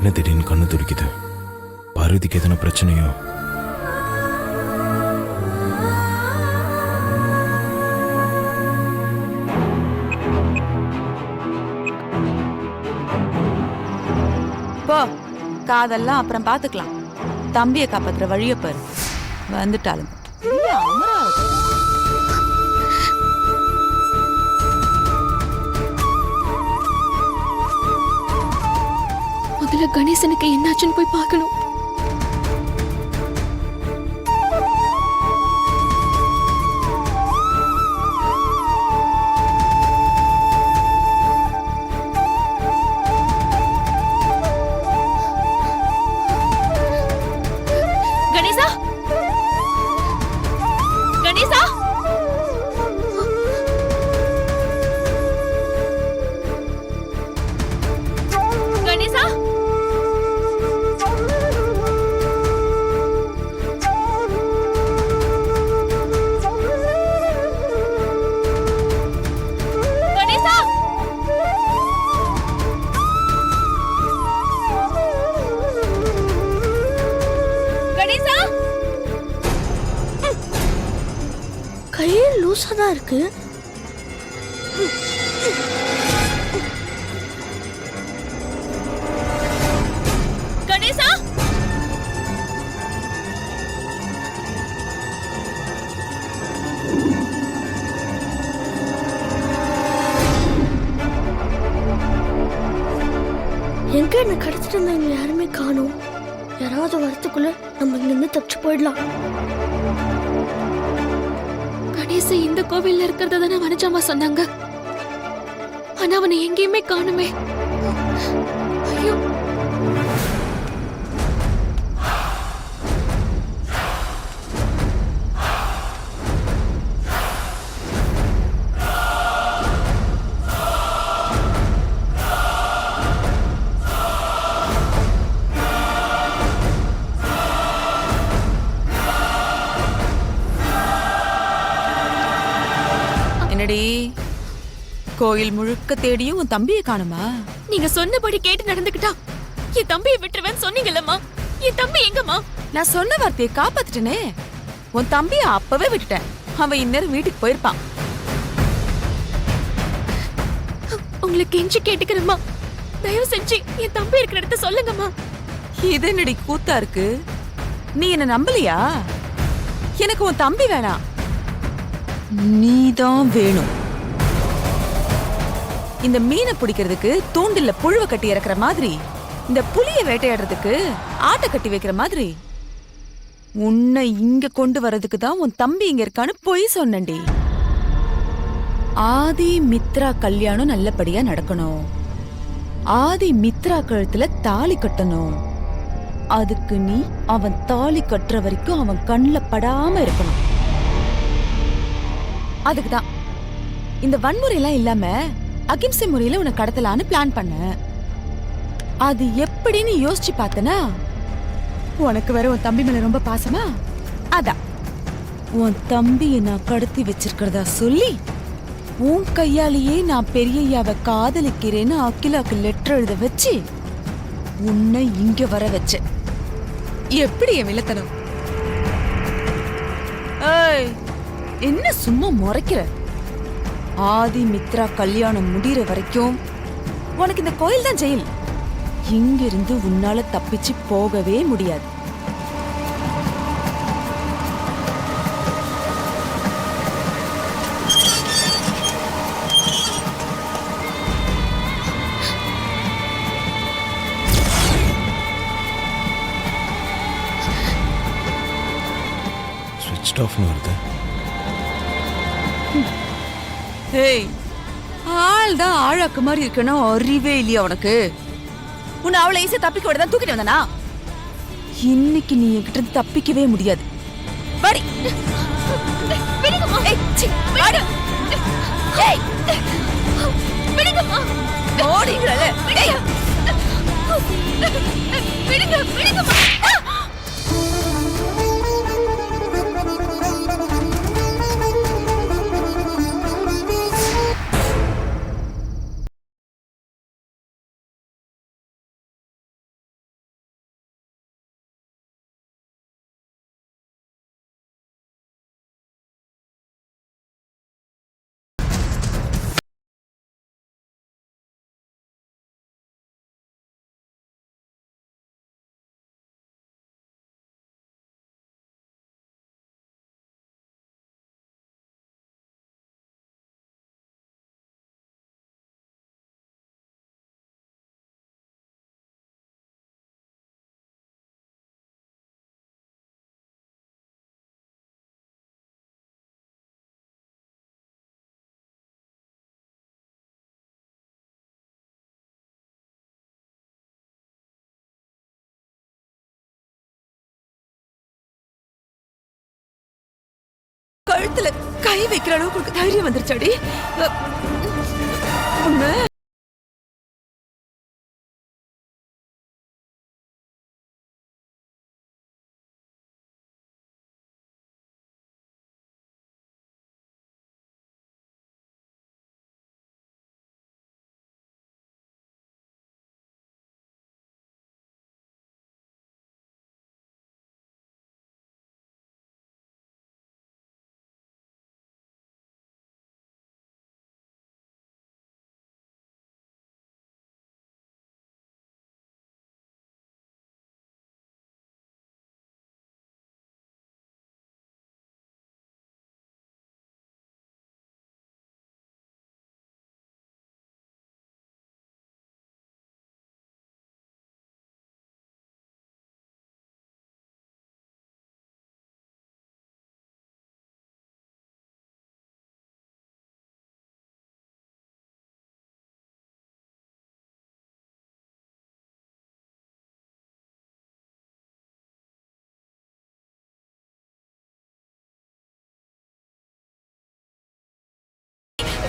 என்ன திடீர்னு கண்ணு துடிக்குது? பார்வதிக்கு எதனா பிரச்சனையோ? போ, காதெல்லாம் அப்புறம் பாத்துக்கலாம். தம்பியை காப்பாத்துற வழிய பாரு. வந்துட்டாலும் முதல்ல கணேசனுக்கு என்னாச்சுன்னு போய் பார்க்கணும். கணேசா, கணேசா, கணேசா, கணேசா. கணேசா, கையில் லூசா தான் இருக்கு. கணேசா, எங்க என்ன கடத்திட்டு இருந்தாங்க? யாருமே காணோம். யாராவது வரத்துக்குள்ள நம்ம இங்க இருந்து தப்பிச்சு போயிடலாம். கணேச இந்த கோவில்ல இருக்கிறத தானே வனஜாமா சொன்னாங்க. ஆனா அவனை எங்கேயுமே காணுமே. ஐயோ, என்னடி, கோயில் முழுக்க தேடியும் உன் தம்பியை காணுமா? நீங்க சொன்னபடி கேட்டு நடந்துக்கிட்டா என் தம்பியை விட்டுருவேன்னு சொன்னீங்கல்லம்மா. என் தம்பி எங்கம்மா? நான் சொன்ன வார்த்தையை காப்பாத்திட்டனே. உன் தம்பியை அப்பவே விட்டுட்டேன். அவன் இந்நேரம் வீட்டுக்கு போயிருப்பான். உங்களுக்கு கெஞ்சி கேட்டுக்கிறேம்மா, தயவு செஞ்சு என் தம்பி இருக்கிற இடத்த சொல்லுங்கம்மா. இது என்னடி கூத்தா இருக்கு? நீ என்ன நம்பலையா? எனக்கு உன் தம்பி வேணாம், நீதான் வேணும். இந்த மீனை பிடிக்கிறதுக்கு தூண்டில்ல புழுவ கட்டி இறக்குற மாதிரி, இந்த புலிய வேட்டையாடுறதுக்கு ஆட்டை கட்டி வைக்கிற மாதிரி, உன்னை இங்க கொண்டு வர்றதுக்கு தான் உன் தம்பி இங்க இருக்கான்னு பொய் சொன்னண்டி. ஆதி மித்ரா கல்யாணம் நல்லபடியா நடக்கணும். ஆதி மித்ரா கழுத்துல தாலி கட்டணும். அதுக்கு நீ அவன் தாலி கட்டுற வரைக்கும் அவன் கண்ணுல படாம இருக்கணும். அதுக்குதான் இந்த வன்முறை எல்லாம் இல்லாம அகிம்சை முறையில உன்னை கடத்தலான்னு பிளான் பண்ண. அது எப்படின்னு யோசிச்சு பார்த்தனா, உனக்கு வேற உன் தம்பி மேல ரொம்ப பாசமா, அதான் உன் தம்பியை நான் கடத்தி வச்சிருக்கிறதா சொல்லி உன் கையாலேயே நான் பெரியய்யாவை காதலிக்கிறேன்னு அகிலாக்கு லெட்டர் எழுத வச்சு உன்னை இங்க வர வச்ச. எப்படி என் வில்லத்தனம்? ஏய், என்ன சும்மா முறைக்கிற? ஆதி மித்ரா கல்யாணம் முடிகிற வரைக்கும் உனக்கு இந்த கோயில் தான் ஜெயில். இங்கிருந்து உன்னால தப்பிச்சு போகவே முடியாது. ஸ்விட்ச் ஆஃப்னு வருது. ஏய், ஆள் தான் ஆழாக்கு மாதிரி இருக்கணும். அறிவே இல்லையா உனக்கு? உன்னை அவளை ஈஸியா தப்பிக்க விட தான் தூக்கிட்டு வந்தானா? இன்னைக்கு நீ என்கிட்ட இருந்து தப்பிக்கவே முடியாது. வாடி. ஏய், சீ, வாடி. ஏய், விடுங்கம்மா. ஓடிங்கறல. ஏய், விடுங்கம்மா. கழுத்துல கை வைக்கிற அளவுக்கு உனக்கு தைரியம் வந்துருச்சாடி? உன்னை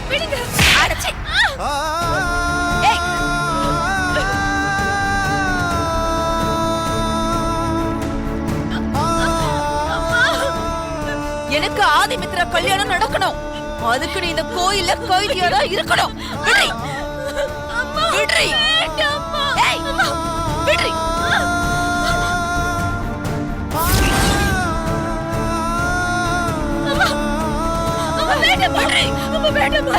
விடுங்க. அடச்சே. ஏய். எனக்கு ஆதிமித்ரா கல்யாணம் நடக்கணும். அதுக்கு நீ இந்த கோயில்ல கைதியாரா இருக்கணும். விடுறி. விடுறி. ஏய். விடுறி. வேண்டாம் விடுறி. வேண்டாம்.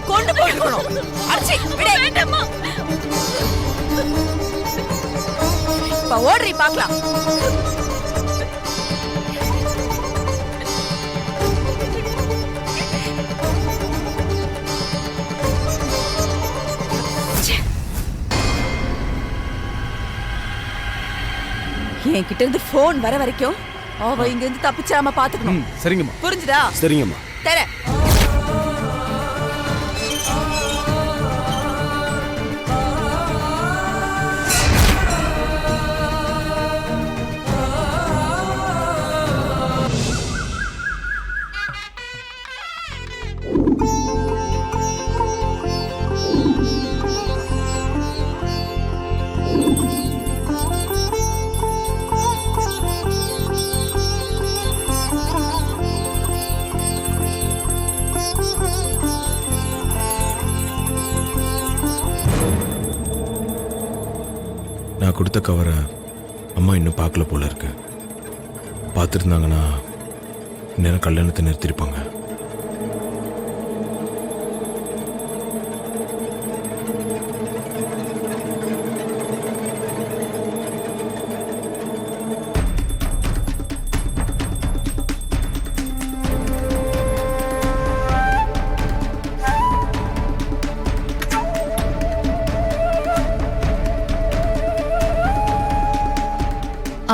கொண்டு போட்டுக்கணும். அடிச்சு விடு. வேண்டாம்மா. இப்ப ஓடுறி பார்க்கலாம். என்கிட்ட இருந்து போன் வர வரைக்கும் அவ இங்க இருந்து தப்பிச்சாம பாத்துக்கணும். சரிங்கம்மா. புரிஞ்சுதா? சரிங்கம்மா. தர நான் கொடுத்த கவரை அம்மா இன்னும் பார்க்கல போல இருக்கு. பார்த்துருந்தாங்கன்னா நேரம் கல்யாணத்தை நிறுத்திருப்பாங்க.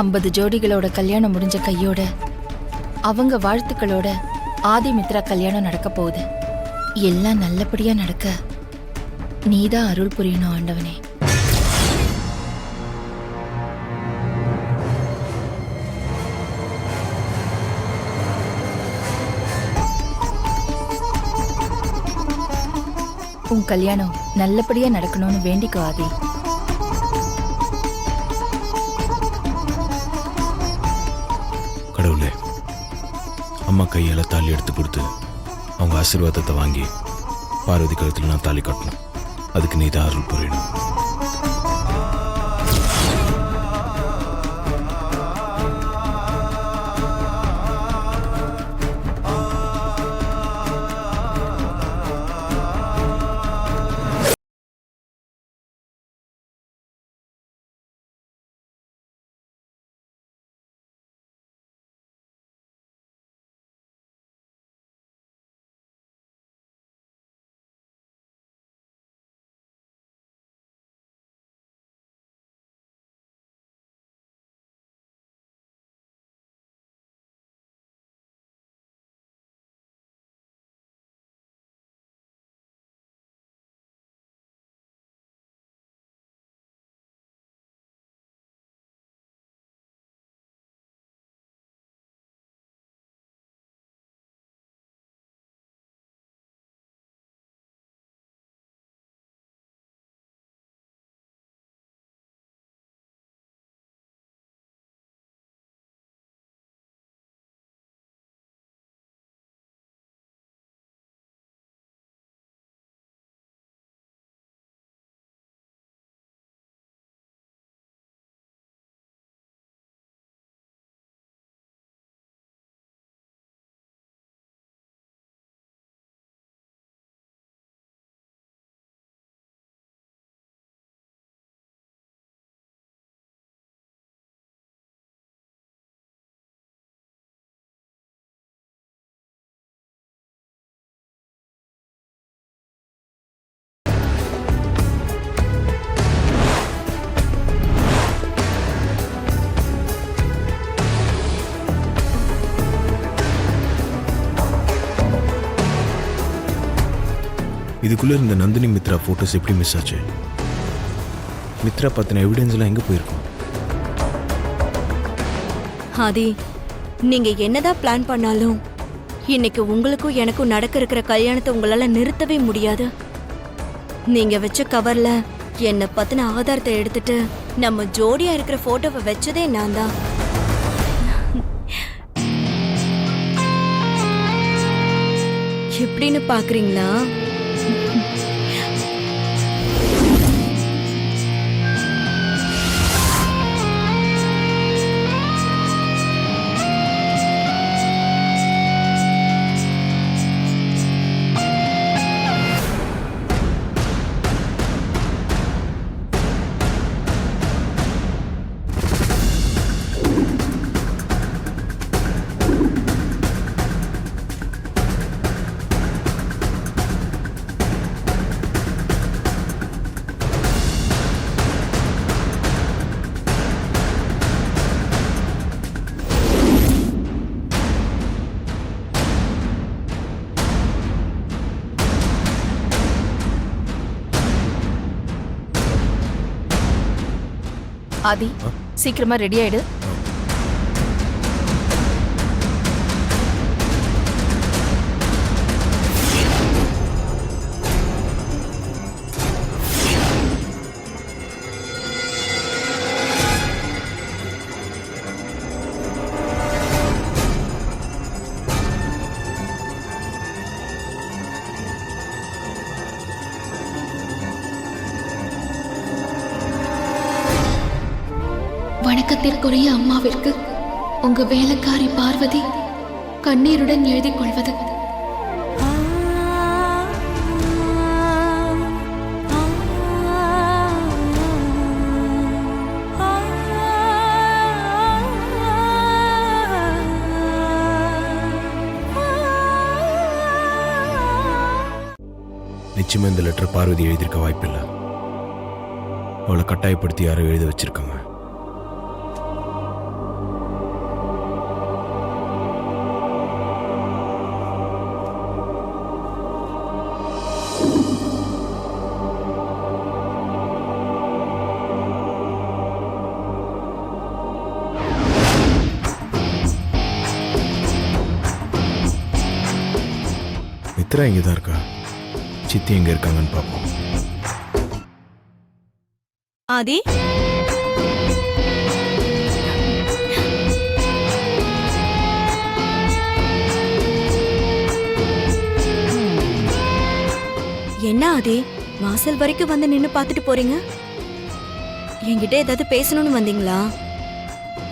ஐம்பது ஜோடிகளோட கல்யாணம் முடிஞ்ச கையோட அவங்க வாழ்த்துக்களோட ஆதிமித்ரா கல்யாணம் நடக்க போகுது. எல்லாம் நல்லபடியா நடக்க நீதான் அருள் புரியணும் ஆண்டவனே. உன் கல்யாணம் நல்லபடியா நடக்கணும்னு வேண்டிக்கோ ஆதி. கடவுளே, அம்மா கையால தாலி எடுத்து கொடுத்து அவங்க ஆசீர்வாதத்தை வாங்கி பார்வதி கழுத்தில் நான் தாலி கட்டணும். அதுக்கு நீ தான் அருள் புரியணும். இதுக்குள்ள இந்த நந்தினி மித்ரா போட்டோஸ் எப்படி மிஸ் ஆச்சு? மித்ரா பத்தின எவிடன்ஸ் எல்லாம் எங்க போயிருக்கோம்? ஆதி, நீங்க என்னதான் பிளான் பண்ணாலும் இன்னைக்கு உங்களுக்கும் எனக்கும் நடக்க இருக்கிற கல்யாணத்தை உங்களால நிறுத்தவே முடியாது. நீங்க வச்ச கவர்ல என்ன பத்தின ஆதாரத்தை எடுத்துட்டு நம்ம ஜோடியா இருக்கிற போட்டோவை வச்சதே நான் தான். எப்படின்னு பாக்குறீங்களா? ஆதி, சீக்கிரமா ரெடி ஆயிடு. வணக்கத்திற்குரிய அம்மாவிற்கு உங்க வேலைக்காரி பார்வதி கண்ணீருடன் எழுதிக் கொள்வது. நிச்சயமா இந்த லெட்டர் பார்வதி எழுதியிருக்க வாய்ப்பில்லை. அவளை கட்டாயப்படுத்தி யாரும் எழுத வச்சிருக்காங்க. மித்ரா இங்கே தான் இருக்கா? சித்தி எங்க இருக்காங்கன்னு பார்ப்போம். ஆதி, என்ன ஆதி வாசல் வரைக்கும் வந்து நின்னு பார்த்துட்டு போறீங்க? என்கிட்ட ஏதாவது பேசணும்னு வந்தீங்களா?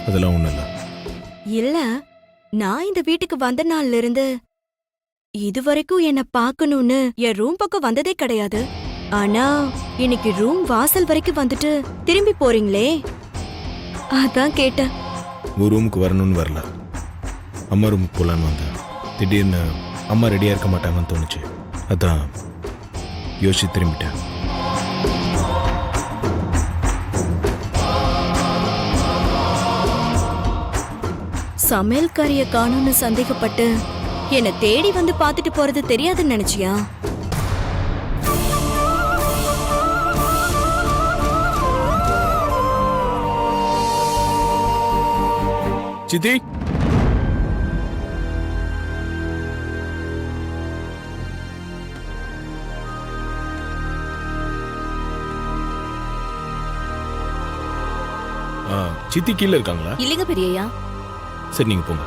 அதெல்லாம் ஒன்றும் இல்லை. இல்ல, நான் இந்த வீட்டுக்கு வந்த நாள்ல இருந்து இதுவரைக்கும் என்ன பார்க்கணும்னு என் ரூம் பக்கம் வந்ததே கிடையாது. ஆனா இன்னைக்கு ரூம் வாசல் வரைக்கும் வந்துட்டு திரும்பி போறீங்களே, அதான் கேட்டேன். ஒரு ரூமுக்கு வரணும்னு வரல, அம்மா ரூமுக்கு போகலான்னு வந்தேன். திடீர்னு அம்மா ரெடியாக இருக்க மாட்டாங்கன்னு தோணுச்சு. அதான் யோசிச்சு திரும்பிட்டேன். சமையல்காரிய காணும்னு சந்தேகப்பட்டு என்னை தேடி வந்து பார்த்துட்டு போறது தெரியாதுன்னு நினைச்சியா? சித்தி, சித்தி கீழே இருக்காங்களா? இல்லைங்க பெரியய்யா. சரி, நீங்க போங்க.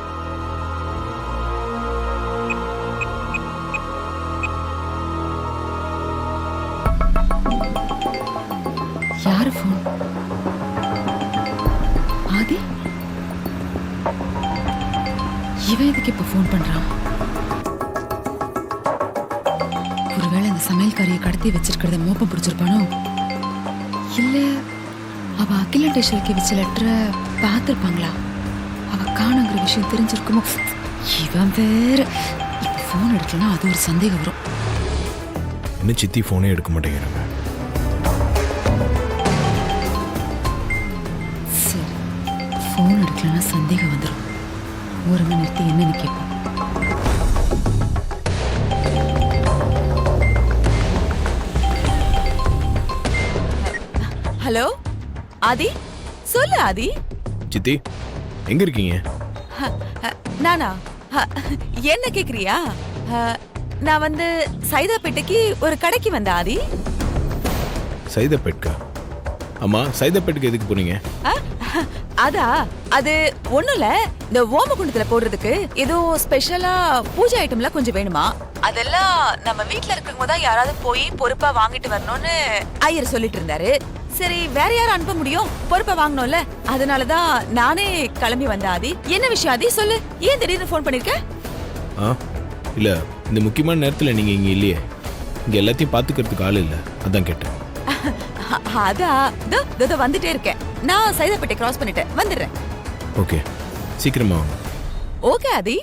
யாரு ஃபோன்? ஆதி, இவன் எதுக்கு இப்ப ஃபோன் பண்றான்? ஒருவேளை இந்த சமையல்காரியை கடத்தி வச்சிருக்கிறத மோப்பம் பிடிச்சிருப்பானோ, இல்ல அவ அகில டேஷலுக்கு வச்ச லெட்டரை பார்த்துருப்பாங்களா? அவ காணுங்கிற விஷயம் தெரிஞ்சிருக்குமோ? இவன் வேற இப்ப ஃபோன் எடுக்கலன்னா அது ஒரு சந்தேகம் வரும். என்ன சித்தி ஃபோனே எடுக்க மாட்டேங்கிறாங்க? சரி, ஃபோன் எடுக்கலன்னா சந்தேகம் வந்துடும். ஓரமா நிறுத்தி என்னன்னு கேட்போம். ஹலோ ஆதி, சொல்லு ஆதி. சித்தி, எங்க இருக்கீங்க? நானா? என்ன கேக்குறியா? நான் வந்து சைதாப்பேட்டைக்கு ஒரு கடைக்கு வந்தேன் ஆதி. சைதாப்பேட்கா? அம்மா, சைதாப்பேட்டுக்கு எதுக்கு போனீங்க? அதா, அது ஒண்ணுல இந்த ஓமகுண்டத்துல போடுறதுக்கு ஏதோ ஸ்பெஷலா பூஜை ஐட்டம்லாம் கொஞ்சம் வேணுமா. அதெல்லாம் நம்ம வீட்ல இருக்கவங்க தான் யாராவது போய் பொறுப்பா வாங்கிட்டு வரணும்னு ஐயர் சொல்லிட்டு இருந்தாரு. சரி, வேற யாரும் அனுப்ப முடியும், பொறுப்பா வாங்கணும்ல. அதனாலதான் நானே கிளம்பி வந்தேன் ஆதி. என்ன விஷயம் ஆதி, சொல்லு. ஏன் திடீர்னு ஃபோன் பண்ணிருக்க? இல்ல, இந்த முக்கியமான நேரத்துல நீங்க இங்க இல்லையே. இங்க எல்லாத்தையும் பாத்துக்கிறதுக்கு ஆள் இல்ல, அதான் கேட்டேன். அதா, இதோ வந்துட்டே இருக்கேன். நான் சைதாப்பேட்டை கிராஸ் பண்ணிட்டேன், வந்துடுறேன். ஓகே, சீக்கிரமா வாங்க. ஓகே ஆதி.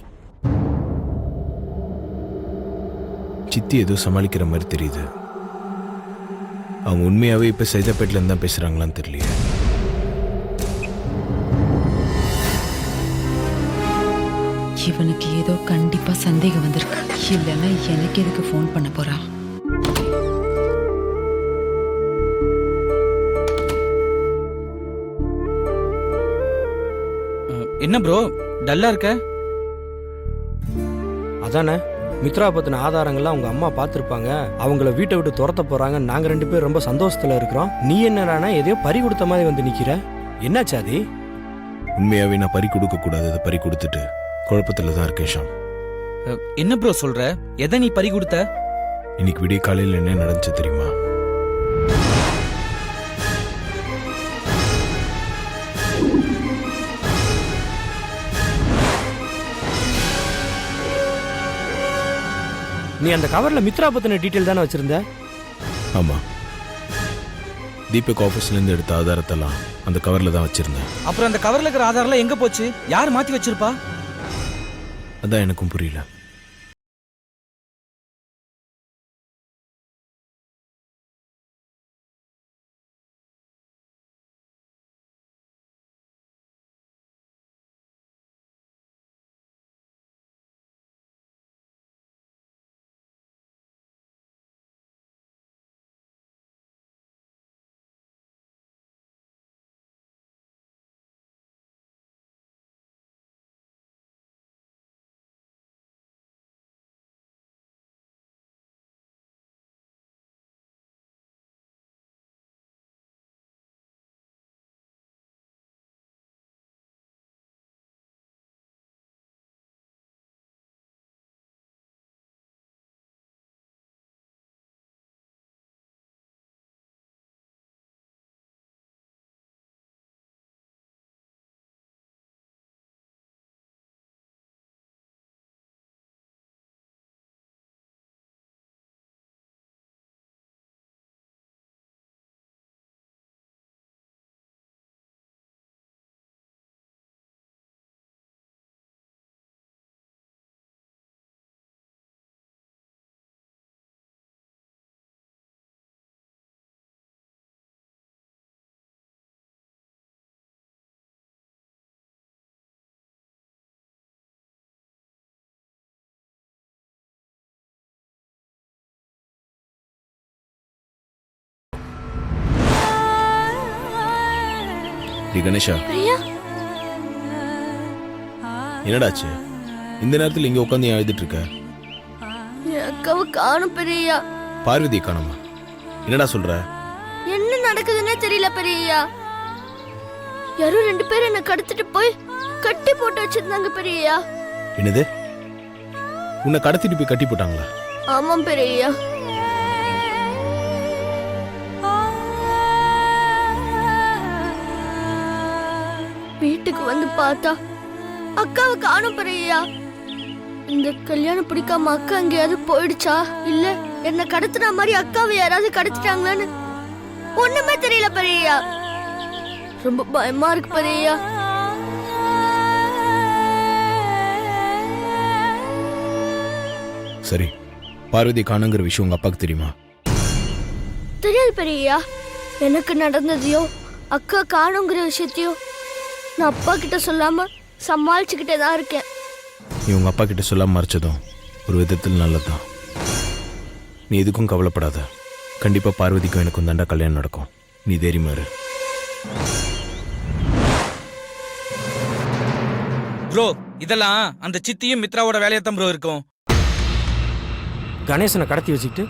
சித்தி ஏதோ சமாளிக்கிற மாதிரி தெரியுது. அவங்க உண்மையாவே இப்ப சைதாப்பேட்ல இருந்து தான் பேசுறாங்களான்னு தெரியலையே. இவனுக்கு ஏதோ கண்டிப்பா சந்தேகம் வந்திருக்கு. இல்லைன்னா எனக்கு எதுக்கு ஃபோன் பண்ண போறா? என்ன ப்ரோ டல்லா இருக்க? அதானே, மித்ரா பத்தின ஆதாரங்கள்லாம் உங்க அம்மா பார்த்துருப்பாங்க. அவங்கள வீட்டை விட்டு துரத்த போறாங்க. நாங்க 2 பேரும் ரொம்ப சந்தோஷத்துல இருக்கிறோம். நீ என்னடானா எதையோ பறி கொடுத்த மாதிரி வந்து நிக்கிற. என்னாச்சு ஆதி? உண்மையாவே நான் பறி கொடுக்க கூடாது, அதை பறி கொடுத்துட்டு குழப்பத்துல தான் இருக்கேன் ஷாம். என்ன ப்ரோ சொல்ற? எதை நீ பறி கொடுத்த? இன்னைக்கு விடிய காலையில் என்ன நடந்துச்சு தெரியுமா? நீ அந்த கவர்ல மித்ரா பத்தின டீட்டெயில் தானே வச்சிருந்த? ஆமா, தீபக் ஆஃபீஸ்ல இருந்து எடுத்த ஆதாரத்தெல்லாம் அந்த கவர்ல தான் வச்சிருந்தேன். அப்புறம் அந்த கவர்ல இருக்கிற ஆதாரம் எங்க போச்சு? யார் மாத்தி வச்சிருப்பா? அதான் எனக்கும் புரியல. டி கணேஷா, பிரியா என்னடாச்சு இந்த நேரத்தில் இங்கே உட்காந்து ஏன் எழுதிட்டு இருக்க? என் அக்காவை காணும் பெரியா. பார்வதி காணுமா? என்னடா சொல்ற? என்ன நடக்குதுன்னே தெரியல பெரியா. யாரோ 2 பேர் என்ன கடத்திட்டு போய் கட்டி போட்டு வச்சிருந்தாங்க பெரியா. என்னது? உன்னை கடத்திட்டு போய் கட்டி போட்டாங்களா? ஆமாம் பெரியா. வீட்டுக்கு வந்து பார்த்தா அக்காவை காணும் பெரியா. இந்த கல்யாணம் பிடிக்காம அக்கா எங்கேயாவது போயிடுச்சா இல்ல என்ன கடத்துன மாதிரி அக்காவை யாராவது கடத்திட்டாங்களான்னு ஒண்ணுமே தெரியல பெரியா. ரொம்ப பயமா இருக்கு பெரியா. சரி, பார்வதி காணுங்கிற விஷயம் உங்க அப்பாவுக்கு தெரியுமா? தெரியாது பெரியா. எனக்கு நடந்ததையோ அக்கா காணுங்கிற விஷயத்தையோ நான் அப்பா கிட்ட சொல்லாம சமாளிச்சுக்கிட்டே தான் இருக்கேன். நீ உங்க அப்பா கிட்ட சொல்லாம மறைச்சதும் ஒரு விதத்தில் நல்லதுதான். நீ எதுக்கும் கவலைப்படாத. கண்டிப்பா பார்வதிக்கும் எனக்கும் தாண்டா கல்யாணம் நடக்கும். நீ தைரியமா இரு. ப்ரோ இதெல்லாம் அந்த சித்தியும் மித்ராவோட வேலையத்தான் ப்ரோ இருக்கும். கணேசனை கடத்தி வச்சுக்கிட்டு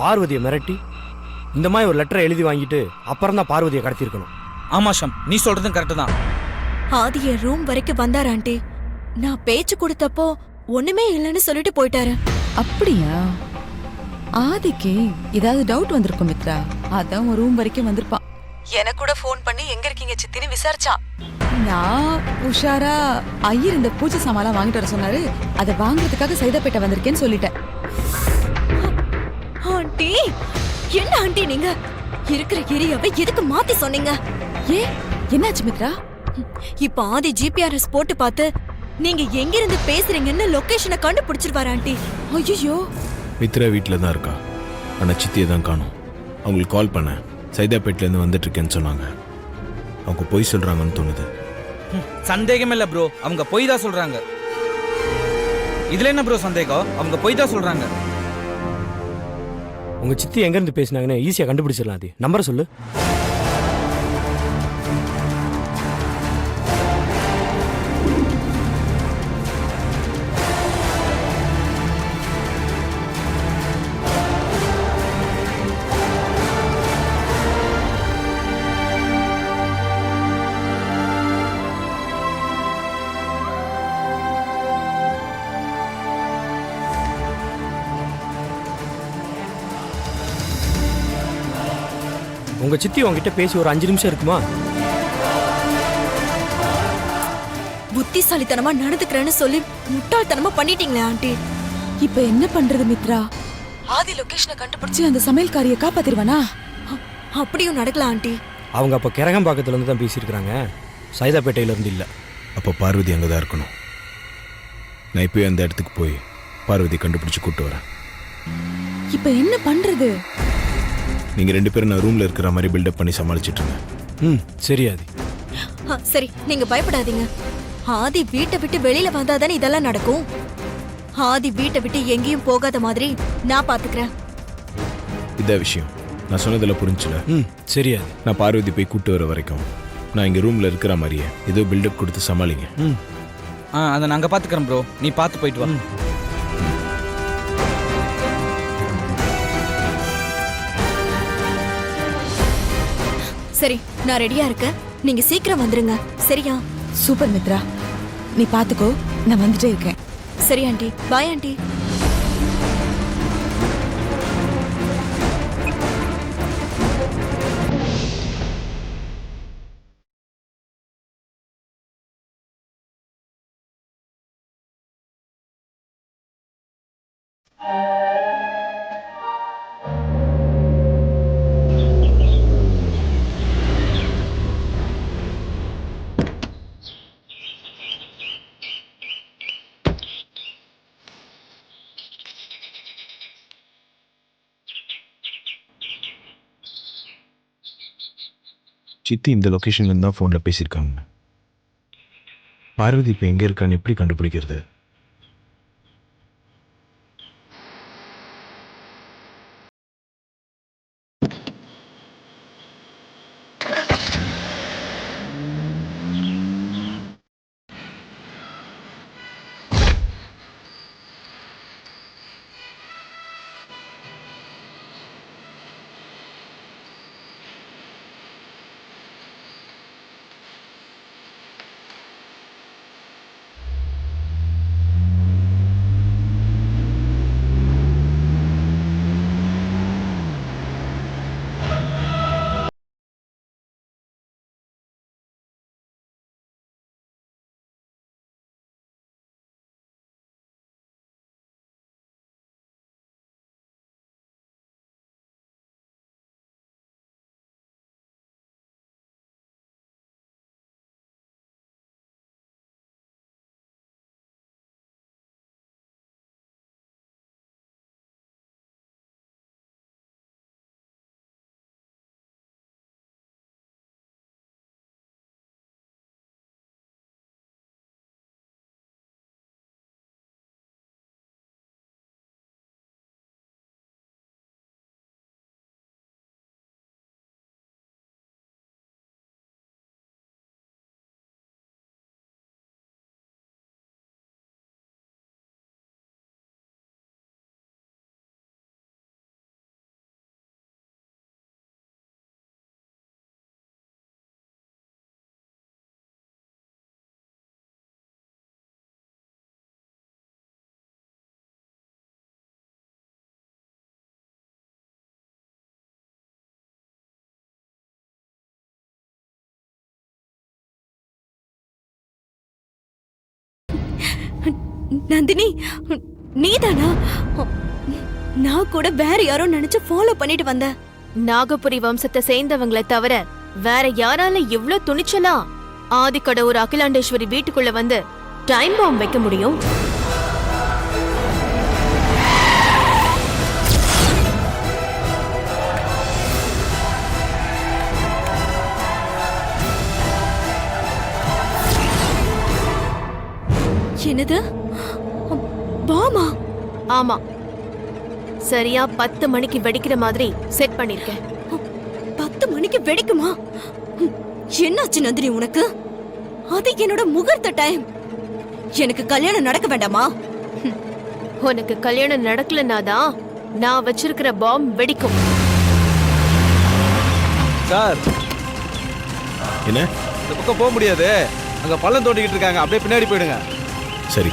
பார்வதியை மிரட்டி இந்த மாதிரி ஒரு லெட்டரை எழுதி வாங்கிட்டு அப்புறம் தான் பார்வதியை கடத்தியிருக்கணும். ஆமா ஷம், நீ சொல்றதும் கரெக்டு தான். ஆதி என் ரூம் வரைக்கும் வந்தார் ஆண்டி. நான் பேச்சு கொடுத்தப்போ ஒண்ணுமே இல்லைன்னு சொல்லிட்டு போயிட்டாரு. அப்படியா? ஆதிக்கு ஏதாவது டவுட் வந்திருக்கும் மித்ரா, அதான் ஒரு ரூம் வரைக்கும் வந்திருப்பான். எனக்கு கூட ஃபோன் பண்ணி எங்க இருக்கீங்க சித்தின்னு விசாரிச்சான். நான் உஷாரா ஐயர் இந்த பூஜை சாமான் வாங்கிட்டு வர சொன்னாரு, அதை வாங்குறதுக்காக சைதாப்பேட்டை வந்திருக்கேன்னு சொல்லிட்டேன். ஆண்டி என்ன ஆண்டி நீங்க இருக்கிற ஏரியாவை எதுக்கு மாத்தி சொன்னீங்க? ஏ என்னாச்சு மித்ரா? இப்ப ஆதி ஜிபிஆர்எஸ் போட்டு பார்த்து நீங்க எங்க இருந்து பேசுறீங்கன்னு லொகேஷனை கண்டுபிடிச்சிருவாரு ஆண்டி. ஐயோ, மித்ரா வீட்டில் தான் இருக்கா. ஆனால் சித்தியை தான் காணும். அவங்களுக்கு கால் பண்ணேன். சைதாப்பேட்டிலேருந்து வந்துட்டு இருக்கேன்னு சொன்னாங்க. அவங்க பொய் சொல்றாங்கன்னு தோணுது. சந்தேகமே இல்ல ப்ரோ, அவங்க பொய் தான் சொல்றாங்க. இதுல என்ன ப்ரோ சந்தேகம்? அவங்க பொய் தான் சொல்றாங்க. உங்க சித்தி எங்க இருந்து பேசினாங்கன்னு ஈஸியா கண்டுபிடிச்சிடலாம். அது நம்பரை சொல்லு. உங்க சித்தி உங்ககிட்ட பேசி ஒரு 5 நிமிஷம் இருக்குமா? புத்திசாலித்தனமா நடந்துக்கிறேன்னு சொல்லி முட்டாள்தனமா பண்ணிட்டீங்களே ஆண்டி. இப்ப என்ன பண்றது மித்ரா? ஆதி லொகேஷனை கண்டுபிடிச்சு அந்த சமையல்காரியை காப்பாத்திருவானா? அப்படியும் நடக்கலாம் ஆண்டி. அவங்க அப்ப கிரகம்பாக்கத்துல இருந்து தான் பேசியிருக்கிறாங்க, சைதாப்பேட்டையில இருந்து இல்ல. அப்போ பார்வதி அங்கே தான் இருக்கணும். நான் இப்போயே அந்த இடத்துக்கு போய் பார்வதி கண்டுபிடிச்சு கூப்பிட்டு வரேன். இப்ப என்ன பண்றது? நீங்கள் 2 பேரும் நான் ரூமில் இருக்கிற மாதிரி பில்டப் பண்ணி சமாளிச்சிட்டு இருங்க. சரி ஆதி. சரி நீங்க பயப்படாதீங்க. ஆதி வீட்டை விட்டு வெளியில வந்தாதானே இதெல்லாம் நடக்கும். ஆதி வீட்டை விட்டு எங்கேயும் போகாத மாதிரி நான் பாத்துக்கிறேன். இதான் விஷயம். நான் சொன்னதில் புரிஞ்சுல. சரி ஆதி. நான் பார்வதி போய் கூப்பிட்டு வர வரைக்கும் நான் இங்கே ரூமில் இருக்கிற மாதிரியே ஏதோ பில்டப் கொடுத்து சமாளிங்க. அதை நாங்க பாத்துக்கிறோம் ப்ரோ, நீ பார்த்து போயிட்டு வா. சரி நான் ரெடியா இருக்கேன், நீங்க சீக்கிரம் வந்துருங்க. சரியா? சூப்பர் மித்ரா, நீ பாத்துக்கோ, நான் வந்துட்டே இருக்கேன். சரி ஆண்டி. Bye aunty. சித்தி இந்த லொக்கேஷன்லேருந்து தான் ஃபோனில் பேசியிருக்காங்க. பார்வதி இப்போ எங்கே இருக்கான்னு எப்படி கண்டுபிடிக்கிறது? நந்தினி நீதானா? நான் கூட வேற யாரோ நினைச்சு ஃபாலோ பண்ணிட்டு வந்தேன். நாகபுரி வம்சத்தை சேர்ந்தவங்களை தவிர வேற யாரால இவ்ளோ துணிச்சலா ஆதிக்கடவுர் அகிலாண்டேஸ்வரி வீட்டுக்குள்ள வந்து டைம் பாம்பு வைக்க முடியும்? என்னது? பாமா? ஆமா, சரியா 10 மணிக்கு வெடிக்கிற மாதிரி செட் பண்ணிருக்கேன். 10 மணிக்கு வெடிக்குமா? என்னாச்சு நந்தினி உனக்கு? அது என்னோட முகூர்த்த டைம். எனக்கு கல்யாணம் நடக்க வேண்டாமா? உனக்கு கல்யாணம் நடக்கலனாதான் நான் வச்சிருக்கிற பாம் வெடிக்கும். சார், என்ன? இந்த பக்கம் போக முடியாது, அங்க பள்ளம் தோண்டிக்கிட்டு இருக்காங்க, அப்படியே பின்னாடி போயிடுங்க. சரி.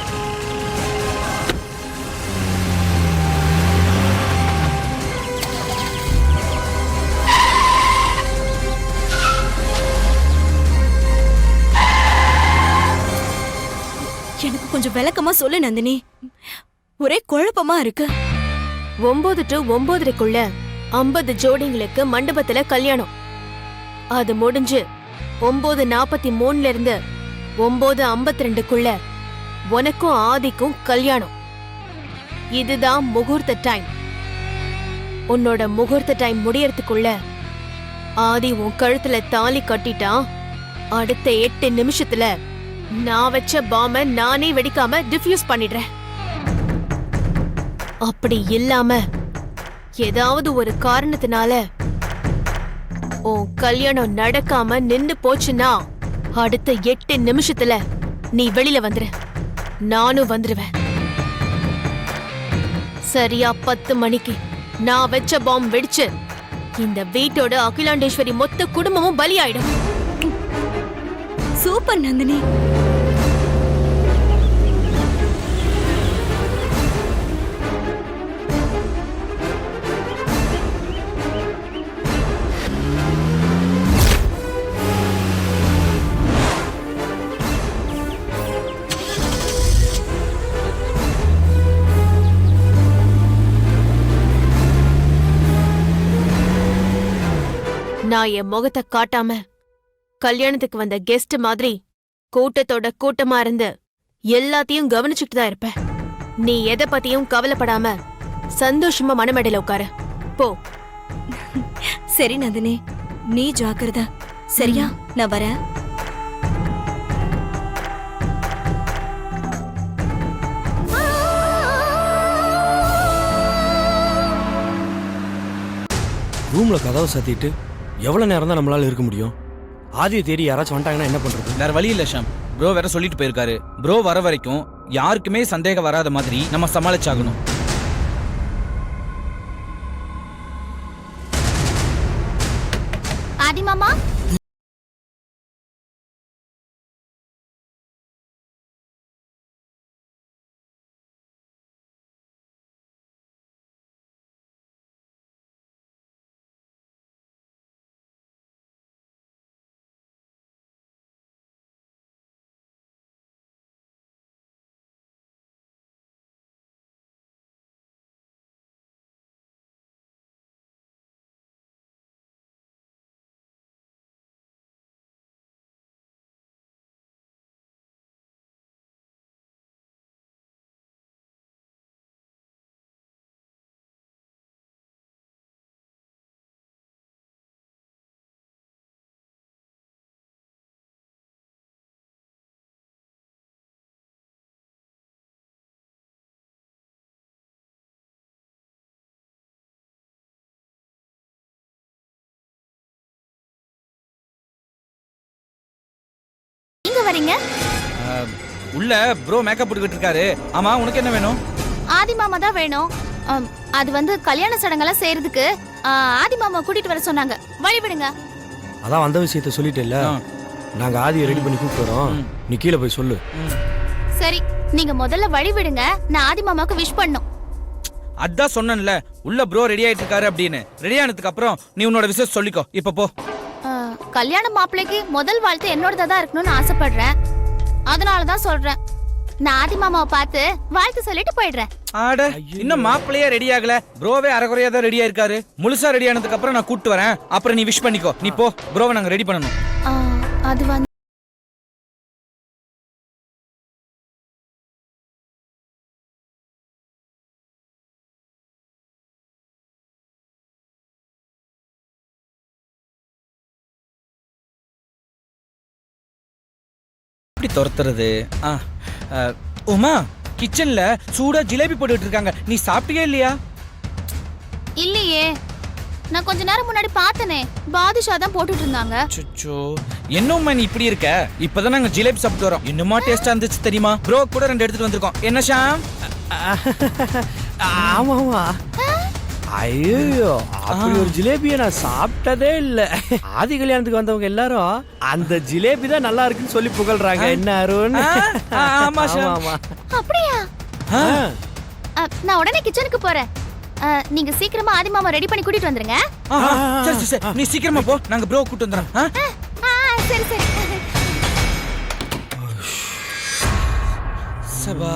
எனக்கு கொஞ்சம் விளக்கமா சொல்லு நந்தினி, ஒரே குழப்பமா இருக்கு. 9 to 9:30க்குள்ள 50 ஜோடிங்களுக்கு மண்டபத்துல கல்யாணம். அது முடிஞ்சு 9:43ல இருந்து 9:52க்குள்ள உனக்கும் ஆதிக்கும் கல்யாணம். இதுதான் முகூர்த்த டைம். உன்னோட முகூர்த்த டைம் முடியறதுக்குள்ள ஆதி உன் கழுத்துல தாலி கட்டிட்டான். அடுத்த 8 நிமிஷத்துல நான் வச்ச பாம நானே வெடிக்காம டிஃப்யூஸ் பண்ணிடுறேன். அப்படி இல்லாம ஏதாவது ஒரு காரணத்தினால உன் கல்யாணம் நடக்காம நின்னு போச்சுன்னா அடுத்த 8 நிமிஷத்துல நீ வெளியில வந்துரு, நானும் வந்துருவேன். சரியா 10 மணிக்கு நான் வச்ச பாம் வெடிச்சு இந்த வீட்டோட அகிலாண்டேஸ்வரி மொத்த குடும்பமும் பலியாயிடும். சூப்பர் நந்தினி. நான் என் முகத்தை காட்டாம கல்யாணத்துக்கு வந்த கெஸ்ட் மாதிரி கூட்டத்தோட கூட்டமா இருந்து எல்லாத்தையும் கவனிச்சுட்டு தான் இருப்பேன். நீ எதை பத்தியும் கவலைப்படாம சந்தோஷமா மனமேடையில உட்காரு போ. சரி நந்தினி, நீ ஜாக்கிரதா. சரியா? நான் வரேன். ரூம்ல கதவை சாத்திட்டு எவ்வளவு நேரம் தான் நம்மளால இருக்க முடியும்? ஆதியை தேடி யாராச்சும் வந்துட்டாங்கன்னா என்ன பண்றது? வேற வழி இல்ல ஷாம். ப்ரோ வேற சொல்லிட்டு போயிருக்காரு. ப்ரோ வர வரைக்கும் யாருக்குமே சந்தேகம் வராத மாதிரி நம்ம சமாளிச்சாகணும். ஆதி மாமா, எங்க வரீங்க? உள்ள ப்ரோ மேக்கப் போட்டுக்கிட்டு இருக்காரு. ஆமா, உனக்கு என்ன வேணும்? ஆதி மாமா தான் வேணும். அது வந்து கல்யாண சடங்கெல்லாம் செய்யறதுக்கு ஆதி மாமா கூட்டிட்டு வர சொன்னாங்க. வழி விடுங்க. அதான் வந்த விஷயத்த சொல்லிட்டேல்ல, நாங்க ஆதியை ரெடி பண்ணி கூப்பிட்டு வரோம். நீ கீழே போய் சொல்லு. சரி, நீங்க முதல்ல வழி விடுங்க. நான் ஆதி மாமாக்கு விஷ் பண்ணும். அதான் சொன்னேன்ல, உள்ள ப்ரோ ரெடி ஆயிட்டு இருக்காரு அப்படின்னு. ரெடி ஆனதுக்கு அப்புறம் நீ உன்னோட விஷயம் சொல்லிக்கோ. இப்ப போ. கல்யாண மாப்பிள்ளைக்கு முதல் வாழ்த்து என்னோடதா தான் இருக்கணும்னு ஆசைப்படுறேன். அதனாலதான் சொல்றேன். நான் ஆதி மாமாவை பார்த்து வாழ்த்து சொல்லிட்டு போயிடுறேன். ஆட இன்னும் மாப்பிள்ளையே ரெடி ஆகல. ப்ரோவே அரைகுறையா தான் ரெடியா இருக்காரு. முழுசா ரெடி ஆனதுக்கு அப்புறம் நான் கூட்டு வரேன். அப்புறம் நீ விஷ் பண்ணிக்கோ. நீ போ, ப்ரோவை நாங்க ரெடி பண்ணணும். அது வந்து எப்படி துரத்துறது? உமா கிச்சன்ல சூடா ஜிலேபி போட்டுட்டு இருக்காங்க. நீ சாப்பிட்டியே இல்லையா? இல்லையே, நான் கொஞ்ச நேரம் முன்னாடி பார்த்தனே, பாதுஷா தான் போட்டுட்டு இருந்தாங்க. சுச்சோ, என்னம்மா நீ இப்படி இருக்க? இப்பதான் நாங்க ஜிலேபி சாப்பிட்டு வரோம். இன்னுமா டேஸ்டா இருந்துச்சு தெரியுமா? ப்ரோ கூட 2 எடுத்துட்டு வந்திருக்கோம். என்ன ஷாம்? ஆமாமா. ஐயோ, அப்படி ஒரு ஜிலேபியை நான் சாப்பிட்டதே இல்ல. ஆதி கல்யாணத்துக்கு வந்தவங்க எல்லாரும் அந்த ஜிலேபி தான் நல்லா இருக்குன்னு சொல்லி புகழ்றாங்க. என்ன அருண்? ஆமா ஷாம். அப்படியா? நான் உடனே கிச்சனுக்கு போறேன். நீங்க சீக்கிரமா ஆதி மாமா ரெடி பண்ணி கூட்டிட்டு வந்துருங்க. சரி சரி, நீ சீக்கிரமா போ, நாங்க ப்ரோ கூட்டி வந்துறோம். சரி சரி. சபா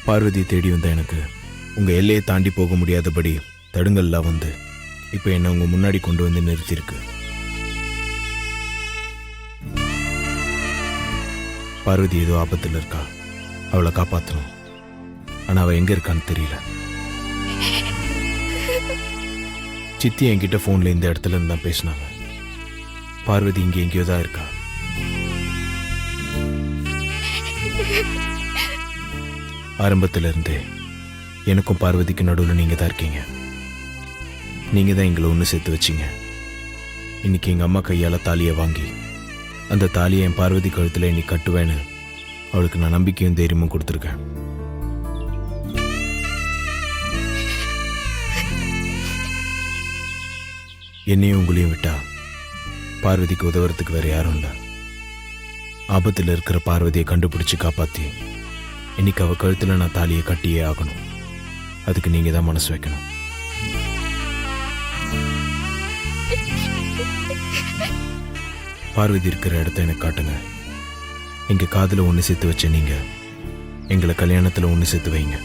பார்வதி தேடி வந்த எனக்கு உங்க எல்லையை தாண்டி போக முடியாதபடி தடுங்கல்லாம் வந்து இப்ப என்ன உங்க முன்னாடி கொண்டு வந்து நிறுத்திருக்கு. பார்வதி ஏதோ ஆபத்துல இருக்கா, அவளை காப்பாத்தணும். ஆனா அவ எங்க இருக்கான்னு தெரியல. சித்தி என்கிட்ட போன்ல இந்த இடத்துல இருந்து தான் பேசினாங்க. பார்வதி இங்க எங்கேயோ தான் இருக்கா. ஆரம்பத்துல இருந்தே எனக்கும் பார்வதிக்கு நடுவில் நீங்க தான் இருக்கீங்க. நீங்க தான் எங்களை ஒன்று சேர்த்து வச்சீங்க. இன்னைக்கு எங்க அம்மா கையால தாலியை வாங்கி அந்த தாலியை என் பார்வதி கழுத்துல இன்னைக்கு கட்டுவேன்னு அவளுக்கு நான் நம்பிக்கையும் தைரியமும் கொடுத்துருக்கேன். என்னையும் உங்களையும் விட்டா பார்வதிக்கு உதவுறதுக்கு வேற யாரும் இல்லை. ஆபத்தில் இருக்கிற பார்வதியை கண்டுபிடிச்சு காப்பாத்தி இன்னைக்கு அவ கழுத்துல நான் தாலியை கட்டியே ஆகணும். அதுக்கு நீங்க தான் மனசு வைக்கணும். பார்வதி இருக்கிற இடத்த எனக்கு காட்டுங்க. எங்க காதுல ஒண்ணு சேர்த்து வச்ச நீங்க எங்களை கல்யாணத்துல ஒண்ணு சேர்த்து வைங்க.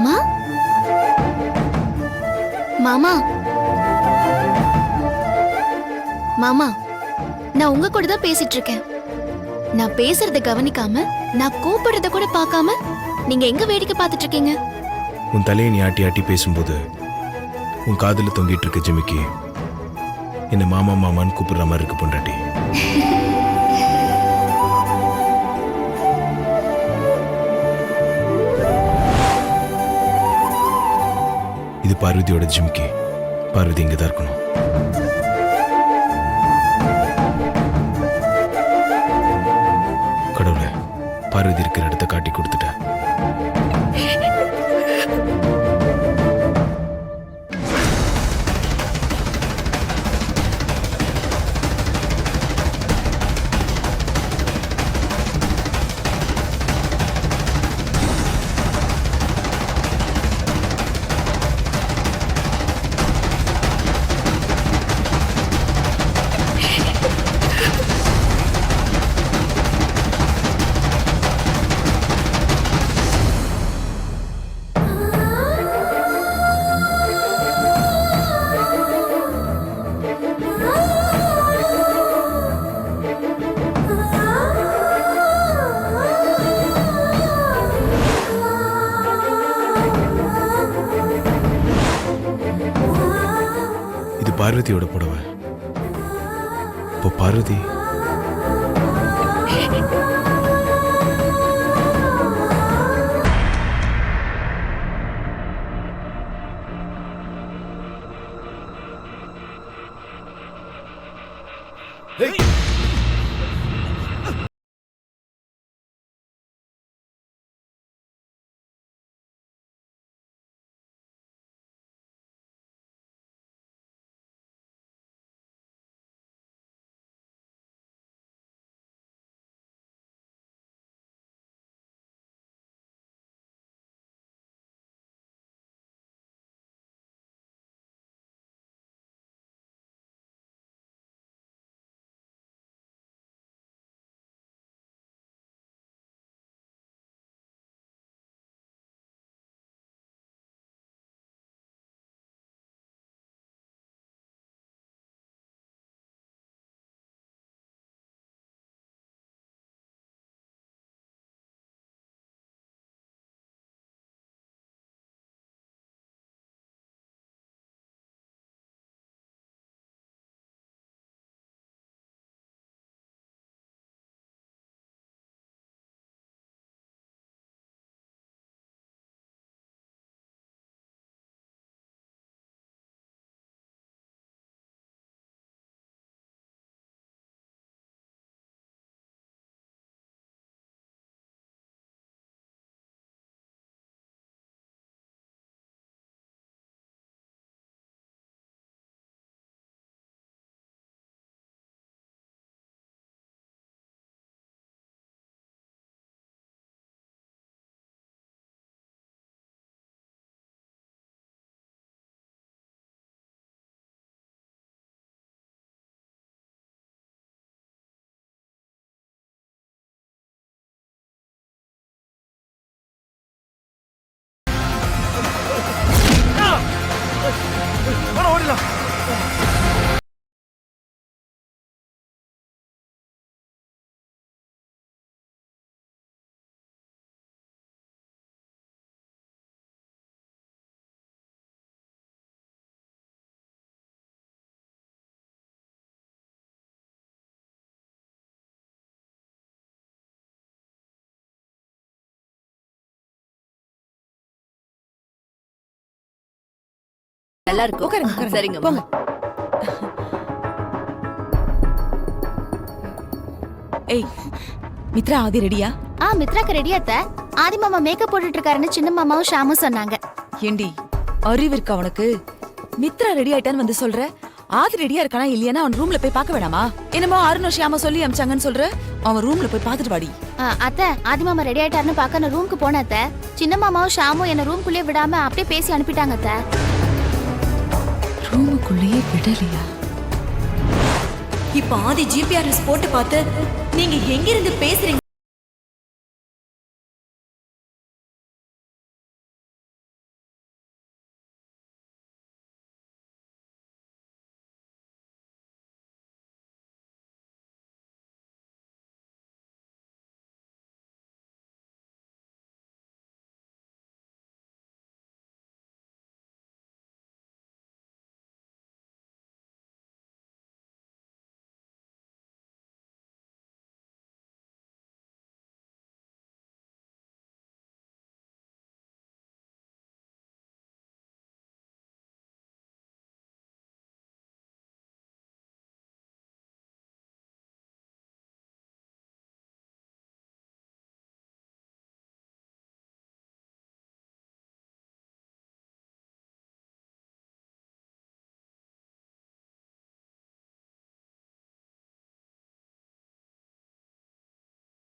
மாமா மாமா மாமா நான் உங்க கூட தான் பேசிட்டு இருக்கேன். நான் பேசுறத கவனிக்காம, நான் கூப்பிடுறத கூட பார்க்காம நீங்க எங்க வேடிக்கை பார்த்துட்டு இருக்கீங்க? உன் தலையை நீ ஆட்டி ஆட்டி பேசும்போது உன் காதுல தொங்கிட்டு இருக்க ஜிமிக்கி என்ன மாமா மாமான்னு கூப்பிடுற மாதிரி இருக்கு பொண்டாட்டி. இது பார்வதியோட ஜிமிக்கி. பார்வதி இங்க தான் இருக்கணும். கடவுளே, பார்வதி இருக்கிற இடத்த காட்டி கொடுத்துட்டேன். பார்வதியோட புடவை. இப்போ பார்வதி நல்லா இருக்கும். உட்காருங்க. சரிங்க போங்க. ஏய் மித்ரா, ஆதி ரெடியா? மித்ராக்கு ரெடியா அத்தை? ஆதி மாமா மேக்கப் போட்டுட்டு இருக்காருன்னு சின்ன மாமாவும் ஷாமும் சொன்னாங்க. ஏண்டி அறிவு இருக்கா உனக்கு? மித்ரா ரெடி ஆயிட்டான்னு வந்து சொல்ற, ஆதி ரெடியா இருக்கானா இல்லையானா அவன் ரூம்ல போய் பார்க்க வேணாமா? என்னமோ அருண் ஷியாமா சொல்லி அமிச்சாங்கன்னு சொல்ற, அவன் ரூம்ல போய் பார்த்துட்டு வாடி. அத்தை, ஆதி மாமா ரெடி ஆயிட்டாருன்னு பார்க்க நான் ரூமுக்கு போனேன் அத்தை. சின்ன மாமாவும் ஷாமும் என்ன ரூம்குள்ளேயே விடாம அப்படியே பேசி அனுப்பிட்டாங்க அத்தை. ரூமுக்குள்ளேயே விடலையா? இப்ப ஆதி ஜிபிஆர்எஸ் போட்டு பார்த்து நீங்க எங்க இருந்து பேசுறீங்க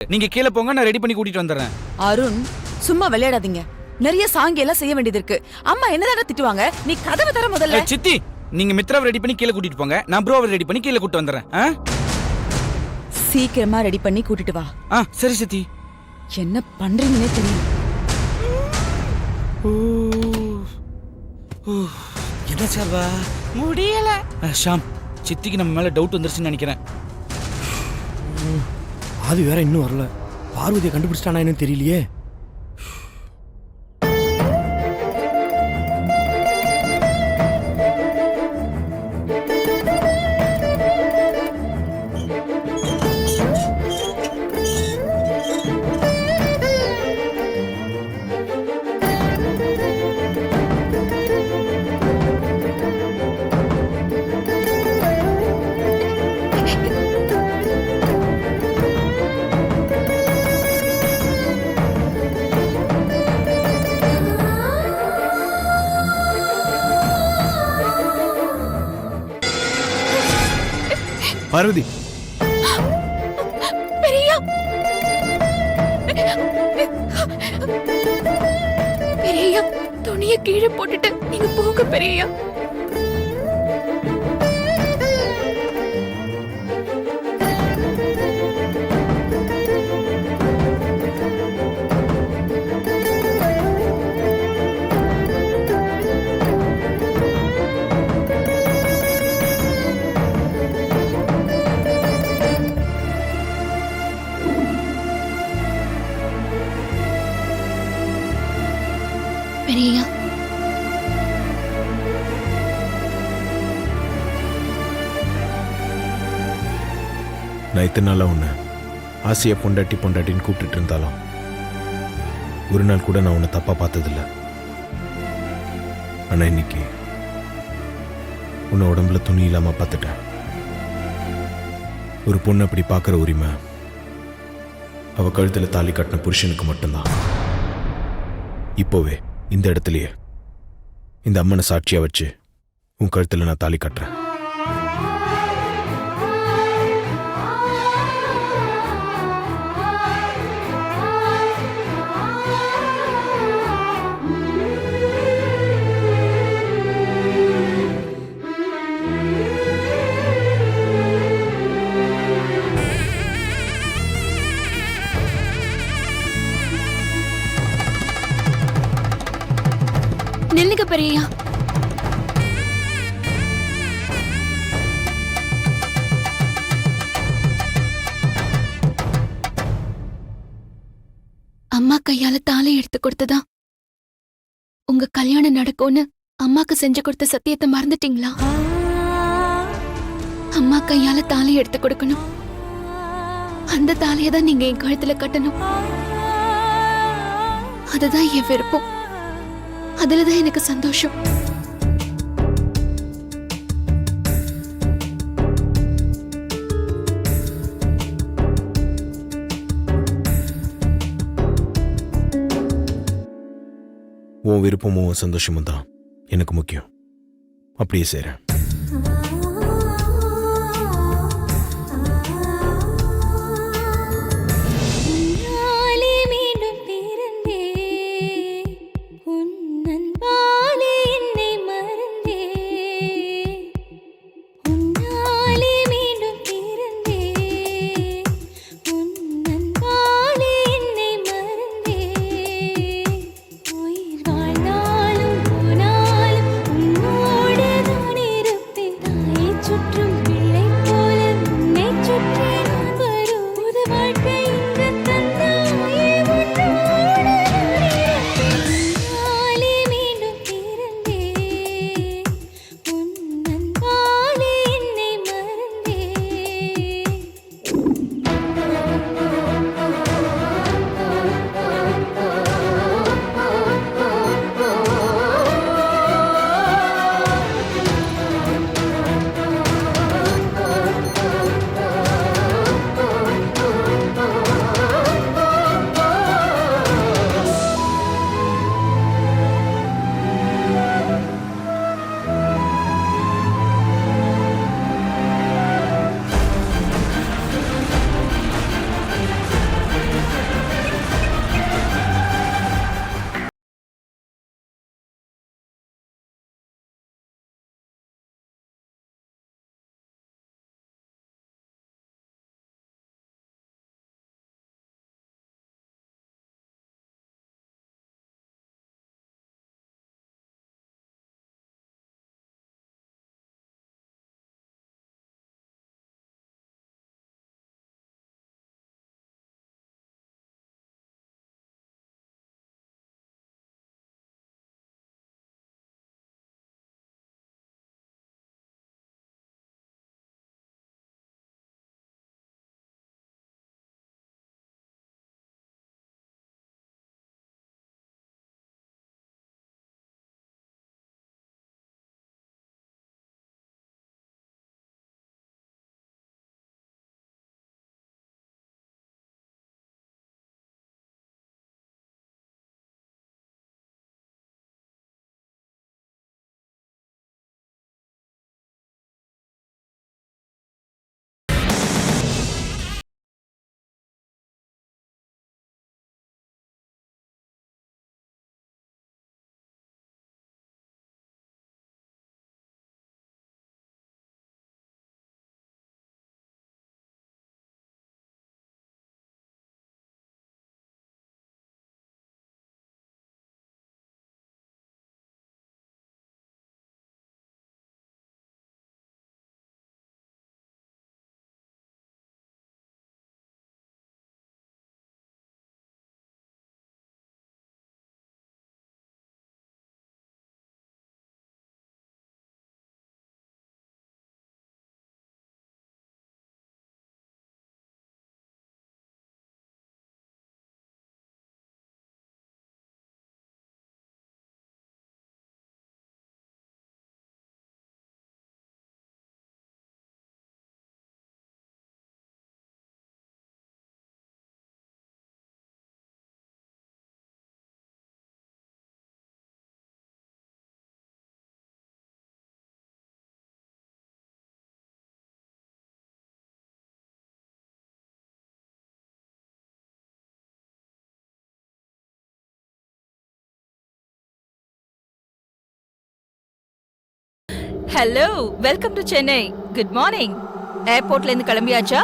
நீங்க கீழே போங்க, நான் ரெடி பண்ணி கூட்டிட்டு வந்துடுறேன். அருண், சும்மா விளையாடாதீங்க. நிறைய சாங்கி எல்லாம் செய்ய வேண்டியது இருக்கு. அம்மா என்னதான் திட்டுவாங்க. நீ கதவை தர முதல்ல. சித்தி, நீங்க மித்ராவை ரெடி பண்ணி கீழே கூட்டிட்டு போங்க, நான் ப்ரோவை ரெடி பண்ணி கீழே கூட்டிட்டு வந்துடுறேன். சீக்கிரமா ரெடி பண்ணி கூட்டிட்டு வா. சரி சித்தி. என்ன பண்றீங்கன்னே தெரியல. என்ன சார்வா முடியல. ஷாம், சித்திக்கு நம்ம மேல டவுட் வந்துருச்சுன்னு நினைக்கிறேன். அது வேற இன்னும் வரல. பார்வதியை கண்டுபிடிச்சிட்டானா என்னன்னு தெரியலையே. பார்வதி, பெரியா பெரியா, துணியை கீழே போட்டுட்டு நீங்க போங்க பெரியா. பெரியா, நான் இத்தனை நாளா உன்னை ஆசையை பொண்டாட்டி பொண்டாட்டின்னு கூப்பிட்டுட்டு இருந்தாலும் ஒரு நாள் கூட நான் உன்னை தப்பா பார்த்ததில்ல. ஆனா இன்னைக்கு உன்னை உடம்புல துணி இல்லாம பார்த்துட்டேன். ஒரு பொண்ணு அப்படி பார்க்குற உரிமை அவ கழுத்துல தாலி கட்டின புருஷனுக்கு மட்டும்தான். இப்போவே இந்த இடத்துலயே இந்த அம்மனை சாட்சியா வச்சு உன் கழுத்துல நான் தாலி கட்டுறேன். நில்லுங்க பெரியா. அம்மா கையால தாலி எடுத்து கொடுத்ததா உங்க கல்யாணம் நடக்கும்னு அம்மாக்கு செஞ்சு கொடுத்த சத்தியத்தை மறந்துட்டீங்களா? அம்மா கையால தாலி எடுத்து கொடுக்கணும். அந்த தாலியை தான் நீங்க என் கழுத்துல கட்டணும். அதுதான் என் விருப்பம். அதுலதான் எனக்கு சந்தோஷம். உன் விருப்பமும் உன் சந்தோஷமும் தான் எனக்கு முக்கியம். அப்படியே செய்றேன். Hello, welcome to Chennai. Good morning. ஏர்போர்ட்ல இருந்து கிளம்பியாச்சா?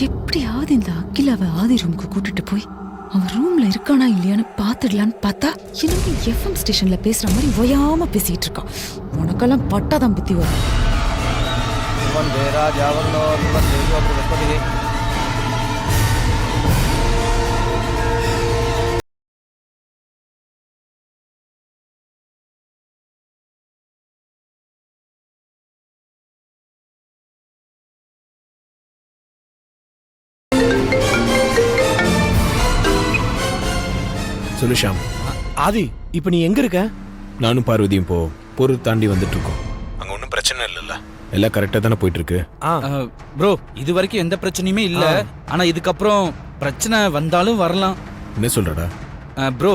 எப்படியாவது இந்த அகிலாவை ஆதி ரூமுக்கு கூட்டிட்டு போய் அவன் ரூம்ல இருக்கானா இல்லையான்னு பாத்துடலான்னு பார்த்தா எனக்கு எஃப்எம் ஸ்டேஷன்ல பேசுற மாதிரி ஓயாம பேசிட்டு இருக்கான். உனக்கெல்லாம் பட்டாதான் புத்தி வரும். வந்தே ராஜா வந்தோ வந்தே யோகபதி. சொல்லு ஷாம். ஆதி இப்ப நீ எங்க இருக்க? நானும் பார்வதியும் பொருள் தாண்டி வந்துட்டு இருக்கோம். அங்க ஒன்றும் பிரச்சனை இல்லைல்ல? எல்லாம் கரெக்டாக தானே போயிட்டு இருக்கு. ப்ரோ இது வரைக்கும் எந்த பிரச்சனையுமே இல்ல. ஆனா இதுக்கப்புறம் பிரச்சனை வந்தாலும் வரலாம். என்ன சொல்றடா? ப்ரோ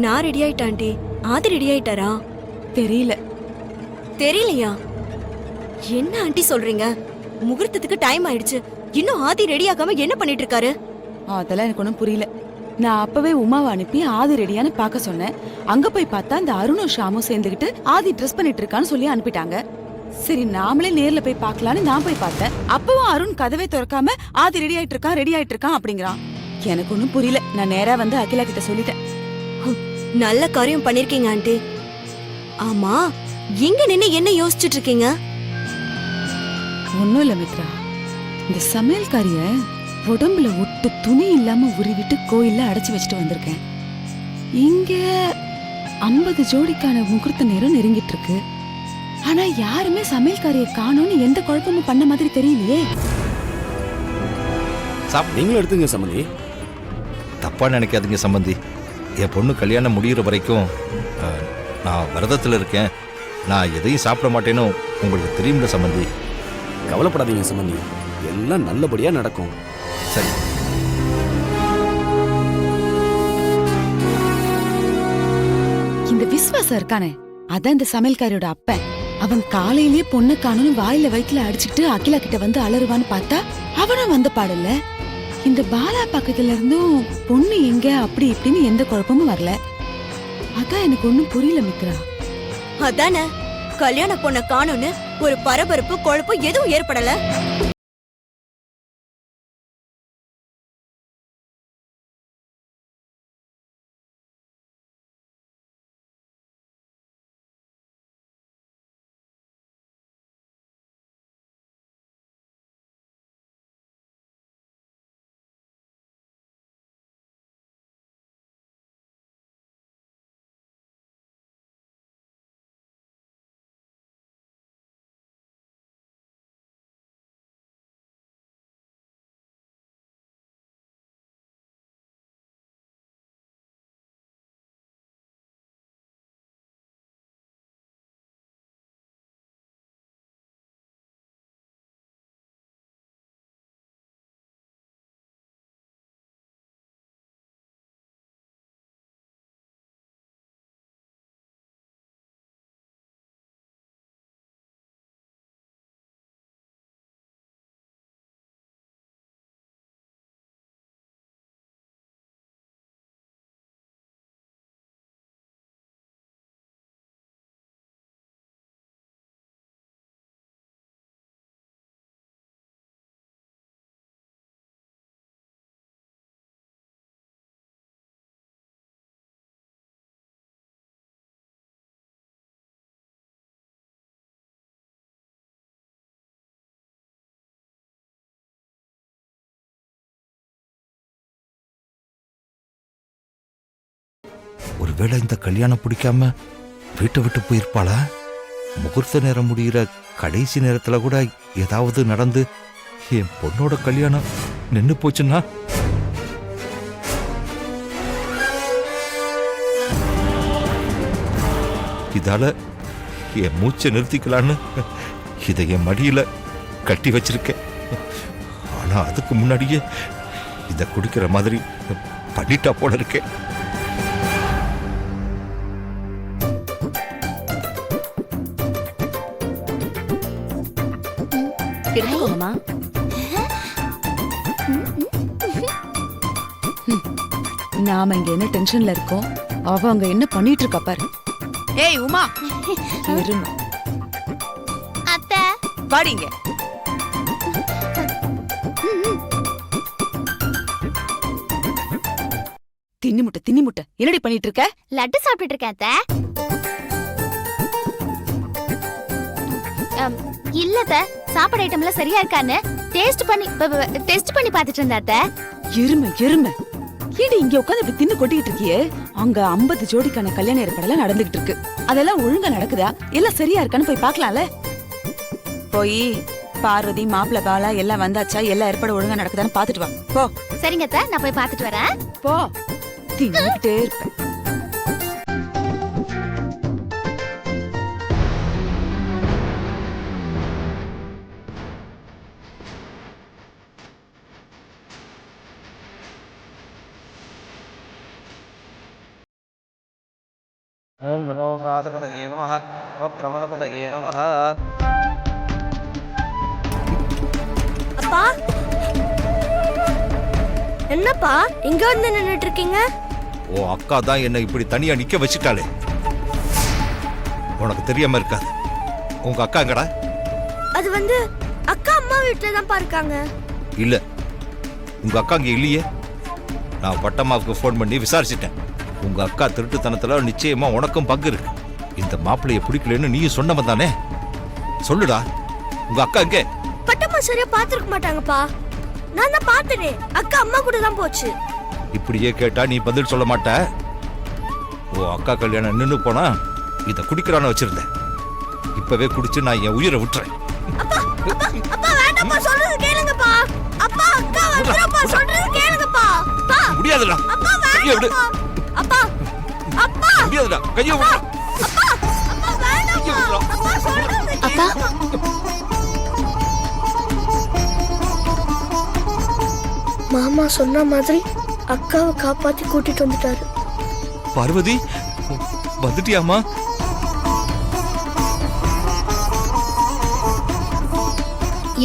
நான் ரெடி ஆயிட்டேன் ஆண்டி. ஆதி ரெடி ஆயிட்டாரா? தெரியல. தெரியலையா? என்ன ஆண்டி சொல்றீங்க? முகூர்த்தத்துக்கு டைம் ஆயிடுச்சு. இன்னும் ஆதி ரெடி ஆகாம என்ன பண்ணிட்டு இருக்காரு? அதெல்லாம் எனக்கு ஒன்றும் புரியல. நான் அப்பவே உமாவை அனுப்பி ஆதி ரெடியான்னு பார்க்க சொன்னேன். அங்க போய் பார்த்தா இந்த அருணும் ஷாமும் சேர்ந்துகிட்டு ஆதி ட்ரெஸ் பண்ணிட்டு இருக்கான்னு சொல்லி அனுப்பிட்டாங்க. சரி நாமளே நேர்ல போய் பார்க்கலான்னு நான் போய் பார்த்தேன். அப்பவும் அருண் கதவை திறக்காம ஆதி ரெடி ஆயிட்டு இருக்கான் அப்படிங்கிறான். எனக்கு ஒன்றும் புரியல. நான் நேரா வந்து அகிலா கிட்ட சொல்லிட்டேன். நல்ல காரியம் பண்ணிருக்கீங்க ஆண்டி. ஆமா, எங்க நின்னு என்ன யோசிச்சுட்டு இருக்கீங்க? ஒன்னும் இல்ல மித்ரா, இந்த சமையல்காரிய உடம்புல ஒட்டு துணி இல்லாம உருவிட்டு கோயில்ல அடைச்சு வச்சுட்டு வந்திருக்கேன். இங்க 50 ஜோடிக்கான முகூர்த்த நேரம் நெருங்கிட்டு இருக்கு. ஆனா யாருமே சமையல்காரிய காணோம்னு எந்த குழப்பமும் பண்ண மாதிரி தெரியலையே. நீங்களும் எடுத்துங்க சம்மந்தி. தப்பா நினைக்காதீங்க சம்பந்தி. என் பொண்ணு கல்யாணம் முடிகிற வரைக்கும் நான் விரதத்தில் இருக்கேன். நான் எதையும் சாப்பிட மாட்டேன்னு உங்களுக்கு தெரியும்ல சம்பந்தி. கவலைப்படாதீங்க சம்மந்தி, எல்லாம் நல்லபடியா நடக்கும். சரி. இந்த விஸ்வாசம் இருக்கானே, அதான் இந்த சமையல்காரியோட அப்பன். அவன் காலையிலேயே பொண்ணு காணும்னு வாயில வயிற்றுல அடிச்சுட்டு அகிலா கிட்ட வந்து அலறுவான்னு பார்த்தா அவனும் வந்த பாடல்ல. இந்த பாலா பக்கத்துல இருந்தும் பொண்ணு எங்க அப்படி இப்படின்னு எந்த குழப்பமும் வரல. அதான் எனக்கு ஒண்ணும் புரியல மித்ரா. அதானே, கல்யாண பொண்ண காணும்னு ஒரு பரபரப்பு குழப்பம் எதுவும் ஏற்படல. ஒருவேளை இந்த கல்யாணம் பிடிக்காம வீட்டை விட்டு போயிருப்பாளா? முகூர்த்த நேரம் முடிகிற கடைசி நேரத்துல கூட ஏதாவது நடந்து என் பொண்ணோட கல்யாணம் நின்னு போச்சுன்னா இதால என் மூச்சை நிறுத்திக்கலான்னு இதை என் மடியில கட்டி வச்சிருக்கேன். ஆனா அதுக்கு முன்னாடியே இதை குடிக்கிற மாதிரி பண்ணிட்டா போல இருக்கேன். எடுத்துக்கோங்கம்மா. நாம இங்க என்ன டென்ஷன்ல இருக்கோம், அவ அங்க என்ன பண்ணிட்டு இருக்கா பாரு. ஏய் உமா, இருமா. அத்தை வாடிங்க. தின்னி முட்டை என்னடி பண்ணிட்டு இருக்க? லட்டு சாப்பிட்டுட்டு இருக்கேன் அத்தை. இல்ல அத்தை, சாப்பாடு ஐட்டம்லாம் சரியா இருக்கான்னு டேஸ்ட் பண்ணி பார்த்துட்டு இருந்தேன் அத்தை. எருமை ஏடி இங்க உட்காந்து இப்படி தின்னு கொட்டிக்கிட்டு இருக்கியே? அங்க 50 ஜோடிக்கான கல்யாண ஏற்பாடெல்லாம் நடந்துகிட்டு இருக்கு. அதெல்லாம் ஒழுங்கா நடக்குதா, எல்லாம் சரியா இருக்கான்னு போய் பார்க்கலாம்ல. போய் பார்வதி, மாப்பிள்ளை, பாலா எல்லாம் வந்தாச்சா, எல்லா ஏற்பாடும் ஒழுங்கா நடக்குதான்னு பாத்துட்டு வா. போ. சரிங்க அத்தை, நான் போய் பார்த்துட்டு வரேன். போ. தின்னுக்கிட்டே இருப்பேன். அப்பா, என்னப்பா இங்க வந்து நின்னுட்டு இருக்கீங்க? ஓ அக்கா தான் என்னை இப்படி தனியா நிக்க வச்சுட்டாளே, உனக்கு தெரியாம இருக்காது. உங்க அக்கா எங்கடா? அது வந்து அக்கா அம்மா வீட்டுல தான் இருக்காங்க. இல்ல, உங்க அக்கா இங்க இல்லையே. நான் பட்டம்மாவுக்கு ஃபோன் பண்ணி விசாரிச்சிட்டேன். உங்க அக்கா திருட்டுத்தனத்துல நிச்சயமா உனக்கும் பங்கு இருக்கு. இந்த மாப்பிள்ளைய பிடிக்கலன்னு நீயும் சொன்னவன் தானே? சொல்லுடா, உங்க அக்கா எங்க? பட்டம்மா சரியா பாத்துருக்க மாட்டாங்கப்பா. நான் தான் பார்த்தனே, அக்கா அம்மா கூட தான் போச்சு. இப்படியே கேட்டா நீ பதில் சொல்ல மாட்ட. ஓ அக்கா கல்யாணம் நின்னு போனா இத குடிக்கிறான்னு வச்சிருந்தேன். இப்பவே குடிச்சு நான் என் உயிரை விட்டுறேன். அப்பா அப்பா அப்பா வேண்டாம்ப்பா, சொல்றது கேளுங்கப்பா. அப்பா அக்கா வந்துறப்பா, சொல்றது கேளுங்கப்பா. அப்பா முடியாதுடா, அப்பா கையை விடு. அப்பா அப்பா முடியாதுடா, கையை விடு. அப்பா அப்பா வேண்டாம்ப்பா. அப்பா சொல்றது அப்பா மாமா சொன்ன மாதிரி அக்காவை காப்பாத்தி கூட்டிட்டு வந்துட்டாரு. பார்வதி வந்துட்டியாமா?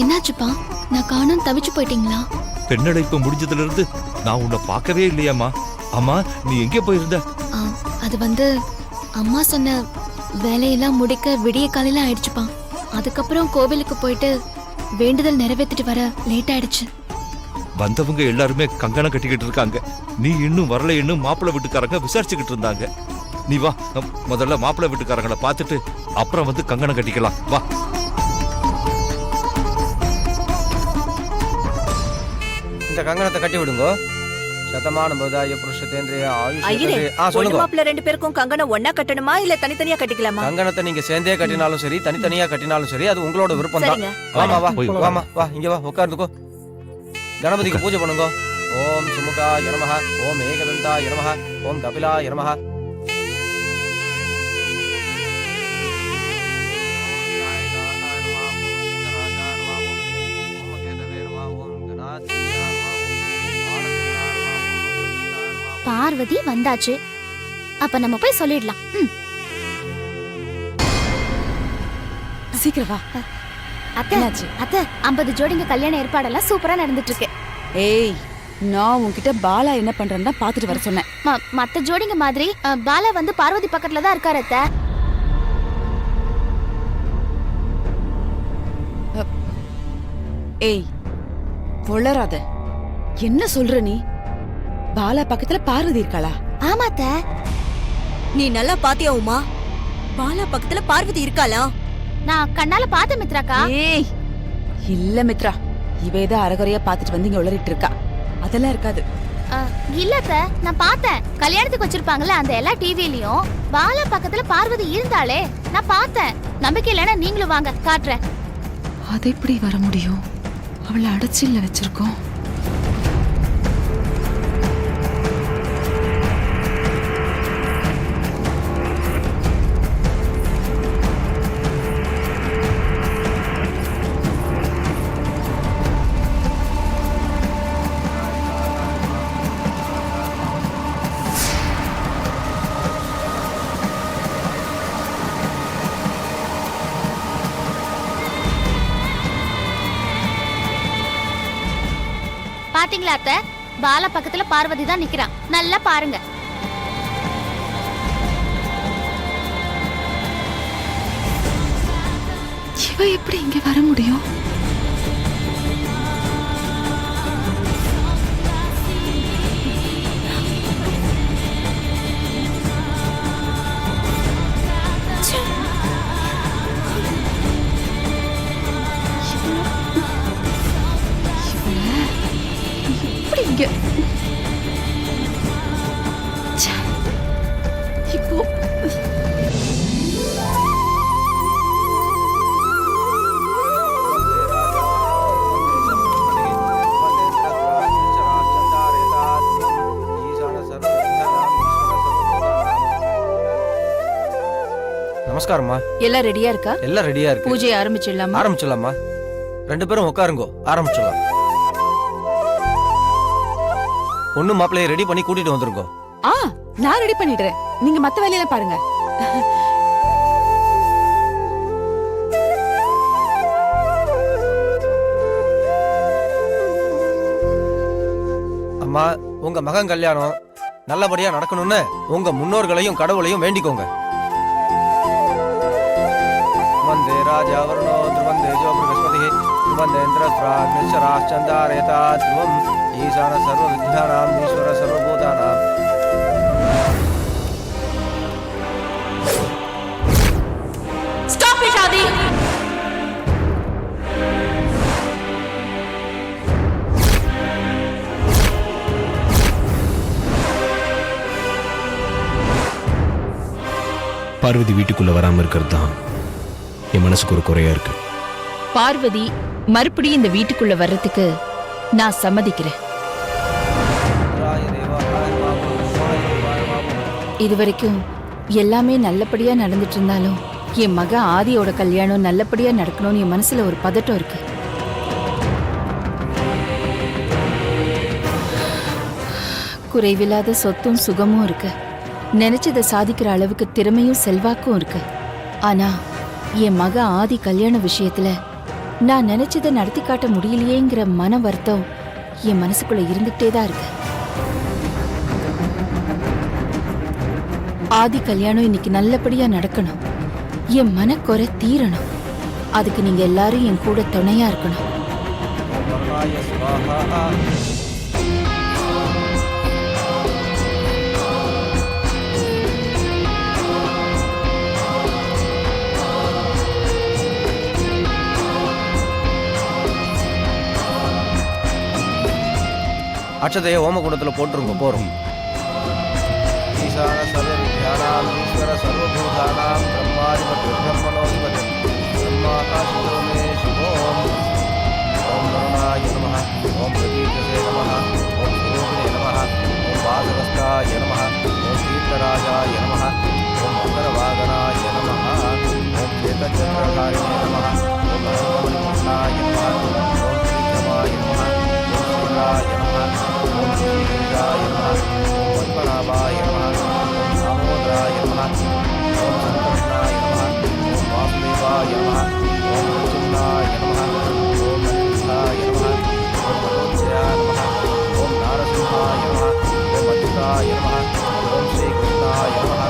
என்னாச்சுப்பா? நான் காணோம், தவிச்சு போயிட்டீங்களா? பெண்ணடைப்பு முடிஞ்சதுல இருந்து நான் உன்னை பார்க்கவே இல்லையாமா. அம்மா நீ எங்க போயிருந்த? அது வந்து அம்மா சொன்ன வேலையெல்லாம் முடிக்க விடிய காலையில ஆயிடுச்சுப்பா. அதுக்கப்புறம் கோவிலுக்கு போயிட்டு வேண்டுதல் நிறைவேற்றிட்டு வர லேட் ஆயிடுச்சு. வந்தவங்க எல்லாருமே கங்கணம் கட்டிக்கிட்டு இருக்காங்க. நீ இன்னும் வரல, இன்னும் மாப்பிள்ளை வீட்டுக்காரங்க விசாரிச்சுக்கிட்டு இருந்தாங்க. நீ வா, முதல்ல மாப்பிள்ளை வீட்டுக்காரங்களை பார்த்துட்டு அப்புறம் வந்து கங்கணம் கட்டிக்கலாம். வா. இந்த கங்கணத்தை கட்டி விடுங்க. சதமான பதாய புருஷதேந்திரிய ஐயரே, ஆயுஷ். பொண்ணு மாப்பிள்ளை 2 பேருக்கும் கங்கணம் ஒண்ணா கட்டணுமா இல்ல தனித்தனியா கட்டிக்கலாமா? கங்கணத்தை நீங்க சேர்ந்தே கட்டினாலும் சரி, தனித்தனியா கட்டினாலும் சரி, அது உங்களோட விருப்பம் தான். சரிங்க. வாமா வா, போய் வாமா வா, இங்க வா, உட்கார்ந்துக்கோ. கணபதிக்கு பூஜை பண்ணுங்க. ஓம் சுமுகாய நமஹ, ஓம் ஏகதந்தாய நமஹ, ஓம் கபிலாய நமஹ. பார்வதி வந்தாச்சு, அப்ப நம்ம போய் சொல்லிடலாம். சீக்கிரம் வா. அத்தை அத்தை, 50 ஜோடிங்க கல்யாண ஏற்பாடெல்லாம் சூப்பரா நடந்துட்டு இருக்கு. ஏய், நான் உன்கிட்ட பாலா என்ன பண்றேன்னு தான் பாத்துட்டு வர சொன்னேன். மத்த ஜோடிங்க மாதிரி பாலா வந்து பார்வதி பக்கத்துல தான் இருக்காரு அத்தை. ஏய், பொளராத. என்ன சொல்ற நீ? பாலா பக்கத்துல பார்வதி இருக்காளா? ஆமா அத்தை. நீ நல்லா பாத்தியா உமா? பாலா பக்கத்துல பார்வதி இருக்காளா? நான் கண்ணால பார்த்தேன் மித்ராக்கா. ஏய், இல்ல மித்ரா, இவ ஏதோ அரைகுறையா பாத்துட்டு வந்து இங்க உளறிட்டு இருக்கா. அதெல்லாம் இருக்காது. இல்லத்த, நான் பார்த்தேன். கல்யாணத்துக்கு வச்சிருப்பாங்கல்ல அந்த எல்லா டிவிலயும் பாலா பக்கத்துல பார்வதி இருந்தாளே, நான் பார்த்தேன். நம்பிக்கை இல்லைன்னா நீங்களும் வாங்க, காட்டுறேன். அது எப்படி வர முடியும்? அவளை அடைச்சில்ல வச்சிருக்கோம். பாத்தீங்களா அத்தை, பாலா பக்கத்துல பார்வதி தான் நிக்கிறான். நல்லா பாருங்க. இவ எப்படி இங்க வர முடியும்? இங்க இப்போ நமஸ்காரம்மா. எல்லாம் ரெடியா இருக்கா? எல்லாம் ரெடியா இருக்கு. பூஜை ஆரம்பிச்சிடலாமா? ஆரம்பிச்சிடலாமா? 2 பேரும் உட்காருங்கோ, ஆரம்பிச்சிடலாம். பொண்ணு மாப்பிள்ளைய ரெடி பண்ணி கூட்டிட்டு வந்துருங்கோ. நான் ரெடி பண்ணிடுறேன். நீங்க மத்த வேலையெல்லாம் பாருங்க. அம்மா, உங்க மகன் கல்யாணம் நல்லபடியா நடக்கணும்னு உங்க முன்னோர்களையும் கடவுளையும் வேண்டிக்கோங்க. வந்தே ராஜா வருணோ த்ருவந்தே ஜோ பிரகஸ்பதி ध्रुवन्देन्द्रस्त्राग्निश्चराश्चन्दारयताध्रुवम् ईशान सर्वविद्यानाम् ईश्वर सर्वभूतानाम्. Stop it, Adi! பார்வதி வீட்டுக்குள்ள வராம இருக்கிறது தான் என் மனசுக்கு ஒரு குறையா இருக்கு. பார்வதி மறுபடியும் இந்த வீட்டுக்குள்ள வர்றதுக்கு நான் சம்மதிக்கிறேன். இதுவரைக்கும் எல்லாமே நல்லபடியா நடந்துட்டு இருந்தாலும் என் மக ஆதியோட கல்யாணம் நல்லபடியா நடக்கணும்னு என் மனசுல ஒரு பதட்டம் இருக்கு. குறைவில்லாத சொத்தும் சுகமும் இருக்கு. நினைச்சதை சாதிக்கிற அளவுக்கு திறமையும் செல்வாக்கும் இருக்கு. ஆனா என் மக ஆதி கல்யாண விஷயத்துல நான் நினைச்சதை நடத்தி காட்ட முடியலையேங்கிற மன வருத்தம் என் மனசுக்குள்ள இருந்துகிட்டே தான் இருக்கு. ஆதி கல்யாணம் இன்னைக்கு நல்லபடியா நடக்கணும். என் மனக்குறை தீரணும். அதுக்கு நீங்க எல்லாரும் என் கூட துணையா இருக்கணும். அட்சதைய ஓமகுண்டத்துல போட்டுருங்க. போறோம். ஈசான சர்வ வித்யானாம் ஈஸ்வர சர்வபூதானாம் பிரம்மாதிபதி பிரம்மணோதிபதி பிரம்மாகாசிதோமே சிவோம். ஓம் கருணாய நமः. ஓம் பிரதீபசே நமः. ஓம் சுரோகிணே நமः. ஓம் வாசகஸ்தாய நமः. ஓம் தீர்த்தராஜாய நமः. ஓம் மகரவாகனாய நமः. ஓம் சேதச்சந்திரகாரிணே நமः. ஓம் மகரமணிமன்னாய நமः. ஓம் ஸ்ரீகமாய நமः. ஓம் ஸ்ரீராய நமः. ஓம் ஸ்ரீகிரிஜாய நமः. ஓம் பத்மநாபாய நமः. ஓம் தாமோதராய நமः. ஓம் சங்கர்ஷணாய நமः. ஓம் வாசுதேவாய நமः. ஓம் பிரச்சும்னாய நமः. ஓம் அனிருத்தாய நமः. ஓம் மனோஜயாய நமः. ஓம் நாரசிம்ஹாய நமः. ஓம் அச்சுதாய நமः. ஓம் ஸ்ரீகிருஷ்ணாய நமः.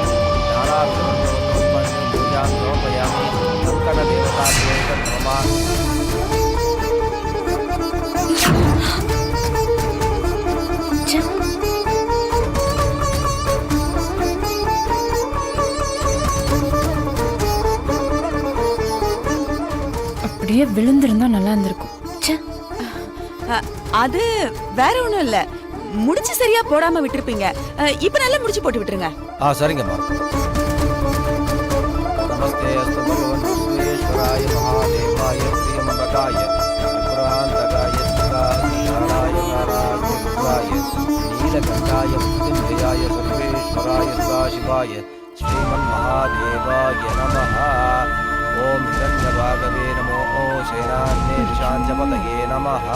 ஞானாபிஷேகம் பூஜாம் சமர்ப்பயாமி. சங்கடதேவதாபியே நமः. அப்படியே விழுந்திருந்தா நல்லா இருந்திருக்கும். அது வேற ஒண்ணும் இல்ல. முடிச்சு சரியா போடாம விட்டுருப்பீங்க. இப்ப நல்லா முடிச்சு போட்டு விட்டுருங்க. சரிங்கம்மா. நமஸ்தே அஸ்து பகவன் விஸ்வேஸ்வராய மகாதேவாய பிரியமபகாய அபராந்தகாய சுராதிஷாலாய நாராயணாய நீலகண்டாய மிருத்யுஞ்சயாய சர்வேஸ்வராய சதாசிவாய ஸ்ரீமன் மகாதேவாய நமः. ஓம் ஹிரண்யபாகவே நமோ சேனான்யே ரிஷாஞ்சபதயே நமः.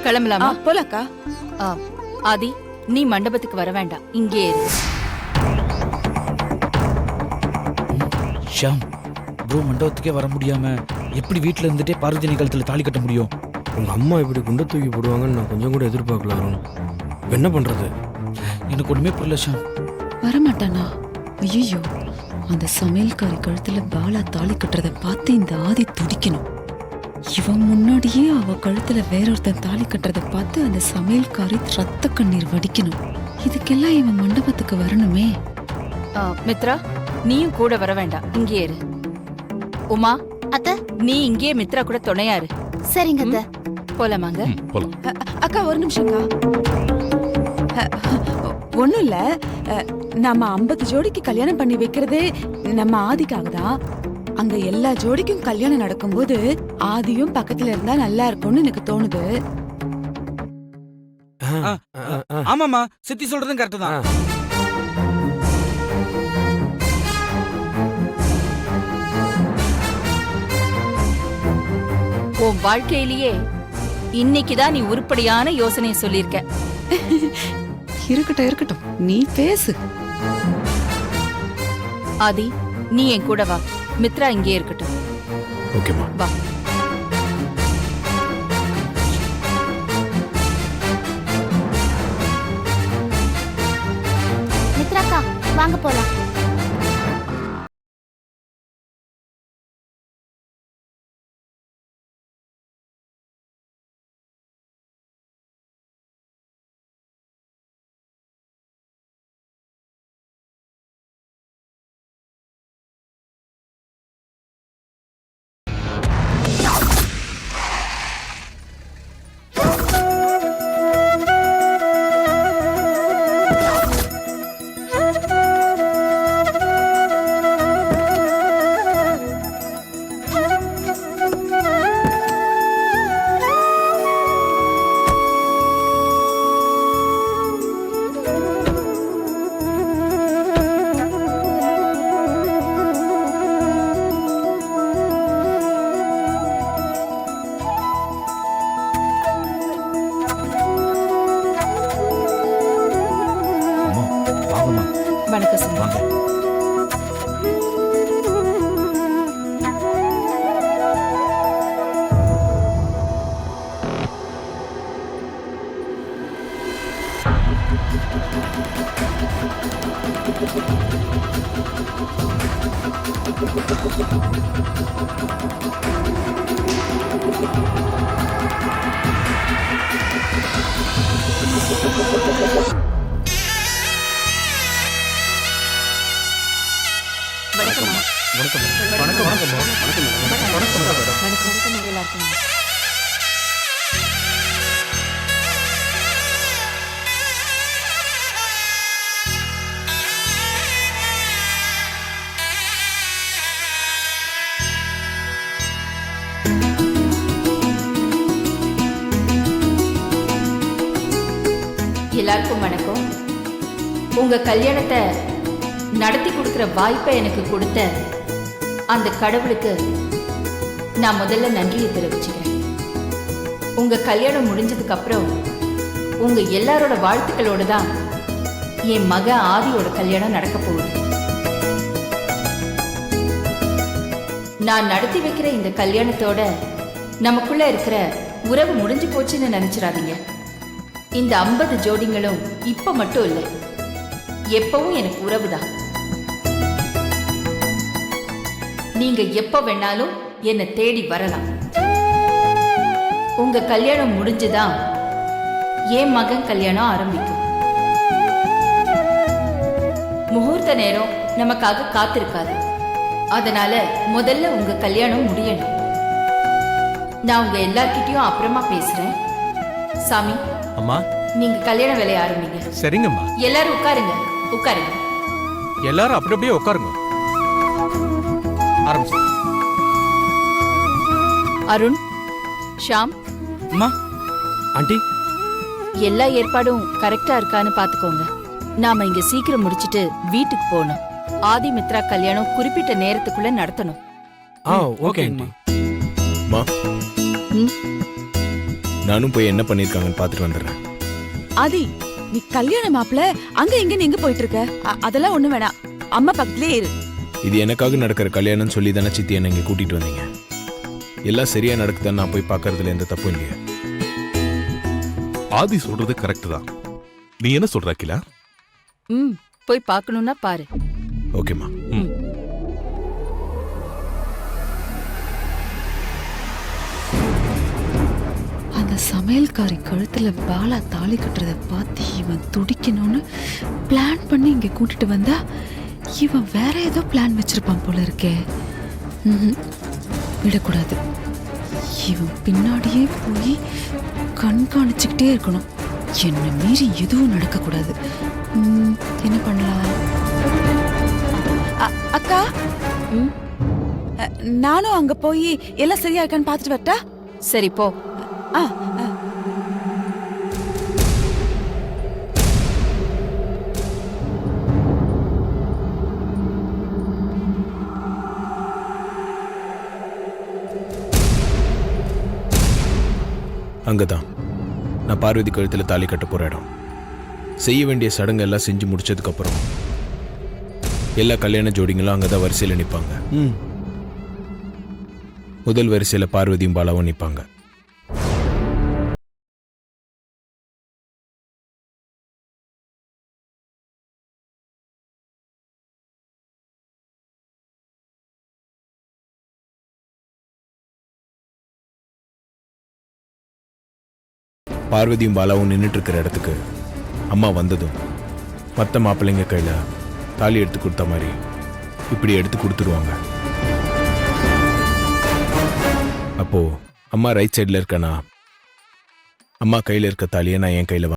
கிளம்பலாமா? போலக்கா. ஆதி, நீ மண்டபத்துக்கு வர வேண்டாம், இங்கே இரு. ஷாம், ப்ரோ மண்டபத்துக்கே வர முடியாம எப்படி வீட்டுல இருந்துட்டே பார்வதி கழுத்துல தாலி கட்ட முடியும்? உங்க அம்மா இப்படி குண்டை தூக்கி போடுவாங்கன்னு நான் கொஞ்சம் கூட எதிர்பார்க்கல அருண். என்ன பண்றது? எனக்கு ஒண்ணுமே புரியல ஷாம். வரமாட்டானா? ஐயோ, அந்த சமையல்காரி கழுத்துல பாலா தாலி கட்டுறத பார்த்து இந்த ஆதி துடிக்கணும். இவன் முன்னாடியே அவ கழுத்துல வேறொருத்தன் தாலி கட்டுறத பார்த்து அந்த சமையல்காரி ரத்த கண்ணீர் வடிக்கணும். இதுக்கெல்லாம் இவன் மண்டபத்துக்கு வரணுமே. மித்ரா, நீயும் கூட வர வேண்டாம், இங்கே இரு. உமா, அத்தை, நீ இங்கே மித்ரா கூட துணையாரு. சரிங்க அத்தை. போலாமாங்க? போலாம். அக்கா ஒரு நிமிஷம்க்கா. ஒண்ணும் இல்ல, நம்ம 50 ஜோடிக்கு கல்யாணம் பண்ணி வைக்கிறதே நம்ம ஆதிக்காக தான். அங்க எல்லா ஜோடிக்கும் கல்யாணம் நடக்கும்போது ஆதியும் பக்கத்துல இருந்தா நல்லா இருக்கும்னு எனக்கு தோணுது. ஆமாமா, சித்தி சொல்றதும் கரெக்ட் தான். உன் வாழ்க்கையிலேயே இன்னைக்குதான் நீ உருப்படியான யோசனையை சொல்லியிருக்க. இருக்கட்டும் இருக்கட்டும், நீ பேசு. ஆதி, நீ என் கூட வா. மித்ரா இங்கே இருக்கட்டும். ஓகேமா. வா. மித்ராக்கா, வாங்க போலாம். வணக்கம் சார். வாங்க. எல்லாருக்கும் வணக்கம். உங்க கல்யாணத்தை நடத்தி கொடுக்கிற வாய்ப்பை எனக்கு கொடுத்த அந்த கடவுளுக்கு நான் முதல்ல நன்றியை தெரிவிச்சுக்கிறேன். உங்க கல்யாணம் முடிஞ்சதுக்கு அப்புறம் உங்க எல்லாரோட வாழ்த்துக்களோட தான் என் மக ஆதியோட கல்யாணம் நடக்க போகுது. நான் நடத்தி வைக்கிற இந்த கல்யாணத்தோட நமக்குள்ள இருக்கிற உறவு முடிஞ்சு போச்சுன்னு நினைச்சிடாதீங்க. இந்த 50 ஜோடிங்களும் இப்ப மட்டும் இல்லை, எப்பவும் எனக்கு உறவுதான். நீங்க எப்ப வேணாலும் என்னை தேடி வரலாம். உங்க கல்யாணம் முடிஞ்சுதான் என் மகன் கல்யாணம் ஆரம்பிக்கும். முகூர்த்த நேரம் நமக்காக காத்திருக்காது. அதனால முதல்ல உங்க கல்யாணம் முடியணும். நான் உங்க எல்லார்கிட்டயும் அப்புறமா பேசுறேன். சாமி, அம்மா, நீங்க கல்யாண வேலையை ஆரம்பிங்க. சரிங்கம்மா. எல்லாரும் உட்காருங்க, உட்காருங்க. எல்லாரும் அப்படி அப்படியே உட்காருங்க. ஆரம்பிச்சு. அருண், ஷாம், அம்மா. ஆண்டி, எல்லா ஏற்பாடும் கரெக்டா இருக்கான்னு பாத்துக்கோங்க. நாம இங்க சீக்கிரம் முடிச்சிட்டு வீட்டுக்கு போகணும். ஆதி மித்ரா கல்யாணம் குறிப்பிட்ட நேரத்துக்குள்ள நடத்தணும். Okay aunty. மா, ம், நானும் போய் என்ன பண்ணிருக்காங்கன்னு பார்த்துட்டு வந்துடுறேன். ஆதி, நீ கல்யாண மாப்பிள அங்க எங்க எங்க போயிட்டு இருக்க? அதெல்லாம் ஒண்ணு வேணாம், அம்மா பக்கத்திலே இரு. இது எனக்காக நடக்கிற கல்யாணம்னு சொல்லி தானே சித்தி என்ன இங்க கூட்டிட்டு வந்தீங்க. எல்லாம் சரியா நடக்குதான்னு நான் போய் பார்க்கறதுல எந்த தப்பும் இல்லையா? ஆதி சொல்றது கரெக்ட் தான். நீ என்ன சொல்ற அகிலா? ம், போய் பார்க்கணும்னா பாரு. ஓகேம்மா. அந்த சமையல்காரி கழுத்துல பாலா தாலி கட்டுறத பார்த்து இவன் துடிக்கணும்னு பிளான் பண்ணி இங்க கூட்டிட்டு வந்தா இவன் வேற ஏதோ பிளான் வச்சிருப்பான் போல இருக்கே. விடக்கூடாது. இவன் பின்னாடியே போய் கண்காணிச்சுக்கிட்டே இருக்கணும். என்னை மீறி எதுவும் நடக்கக்கூடாது. என்ன பண்ணலாம்? அக்கா, நானும் அங்க போய் எல்லாம் சரியா இருக்கான்னு பாத்துட்டு வரட்டா? சரி, போ. அங்கதான் நான் பார்வதி கழுத்துல தாலி கட்ட போற இடம். செய்ய வேண்டிய சடங்கு எல்லாம் செஞ்சு முடிச்சதுக்கு அப்புறம் எல்லா கல்யாண ஜோடிங்களும் அங்கதான் வரிசையில நிப்பாங்க. முதல் வரிசையில பார்வதியும் பாலாவும் நிப்பாங்க. பார்வதியும் பாலாவும் நின்றுட்டு இருக்கிற இடத்துக்கு அம்மா வந்ததும் மற்ற மாப்பிள்ளைங்க கையில தாலி எடுத்து கொடுத்த மாதிரி இப்படி எடுத்து கொடுத்துருவாங்க. அப்போ அம்மா ரைட் சைட்ல இருக்கனா, அம்மா கையில இருக்க தாலியை நான் என் கையில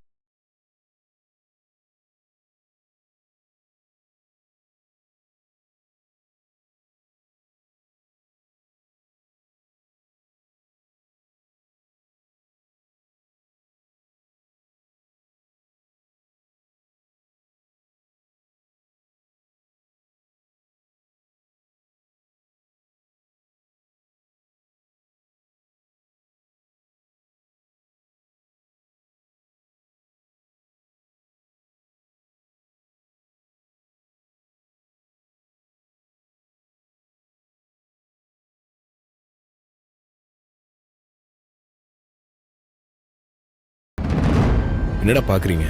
என்னடா பாக்குறீங்க?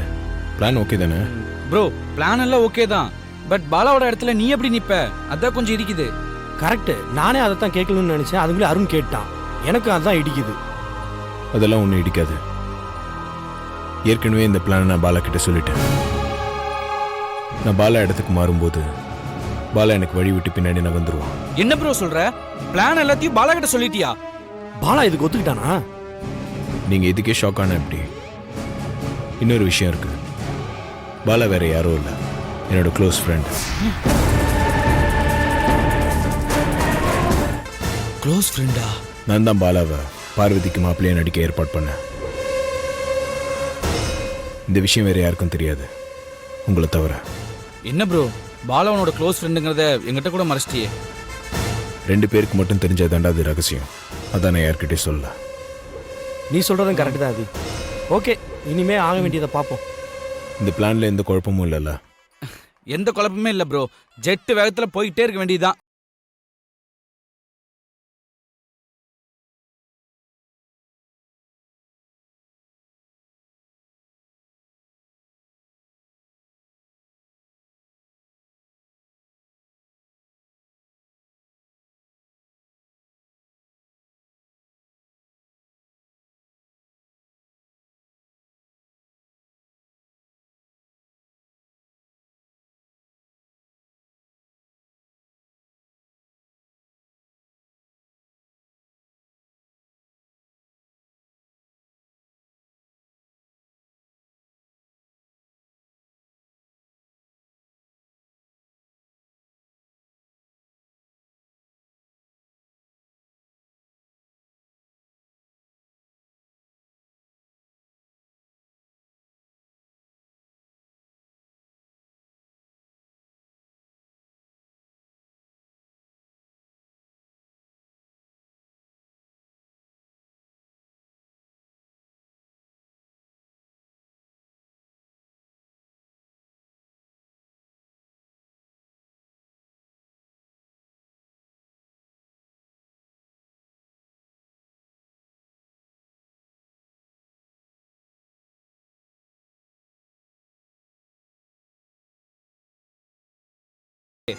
பிளான் ஓகே தானே? ப்ரோ, பிளான் எல்லாம் ஓகே தான். பட் பாலாவோட இடத்துல நீ எப்படி நிப்ப? அதான் கொஞ்சம் இடிக்குது. கரெக்ட். நானே அதை தான் கேட்கணும்னு நினைச்சேன். அதுக்குள்ளே அருண் கேட்டான். எனக்கு அதான் இடிக்குது. அதெல்லாம் ஒன்றும் இடிக்காது. ஏற்கனவே இந்த பிளான் நான் பாலா கிட்ட சொல்லிட்டேன். நான் பாலா இடத்துக்கு மாறும்போது பாலா எனக்கு வழி விட்டு பின்னாடி நகர்ந்துருவான். என்ன ப்ரோ சொல்ற? பிளான் எல்லாத்தையும் பாலா கிட்ட சொல்லிட்டியா? பாலா இதுக்கு ஒத்துக்கிட்டானா? நீங்க இதுக்கே ஷாக் ஆன எப்படி? இன்னொரு விஷயம் இருக்கு. பாலா வேற யாரும் இல்லை, என்னோட க்ளோஸ் ஃப்ரெண்ட். க்ளோஸ் ஃப்ரெண்டா? நான் தான் பாலாவை பார்வதிக்கு மாப்பிள்ளையா நடிக்க ஏற்பாடு பண்ணேன். இந்த விஷயம் வேற யாருக்கும் தெரியாது, உங்களை தவிர. என்ன ப்ரோ, பாலாவனோட க்ளோஸ் ஃப்ரெண்டுங்கிறத எங்கிட்ட கூட மறைச்சிட்டியே. 2 பேருக்கு மட்டும் தெரிஞ்சதாண்டா அது ரகசியம். அதான் நான் யார்கிட்டயும் சொல்லல. நீ சொல்றதும் கரெக்ட் தான் அது. ஓகே, இனிமே ஆக வேண்டியதை பார்ப்போம். இந்த பிளான்ல எந்த குழப்பமும் இல்லைல்ல? எந்த குழப்பமே இல்ல ப்ரோ. ஜெட் வேகத்துல போயிட்டே இருக்க வேண்டியதுதான்.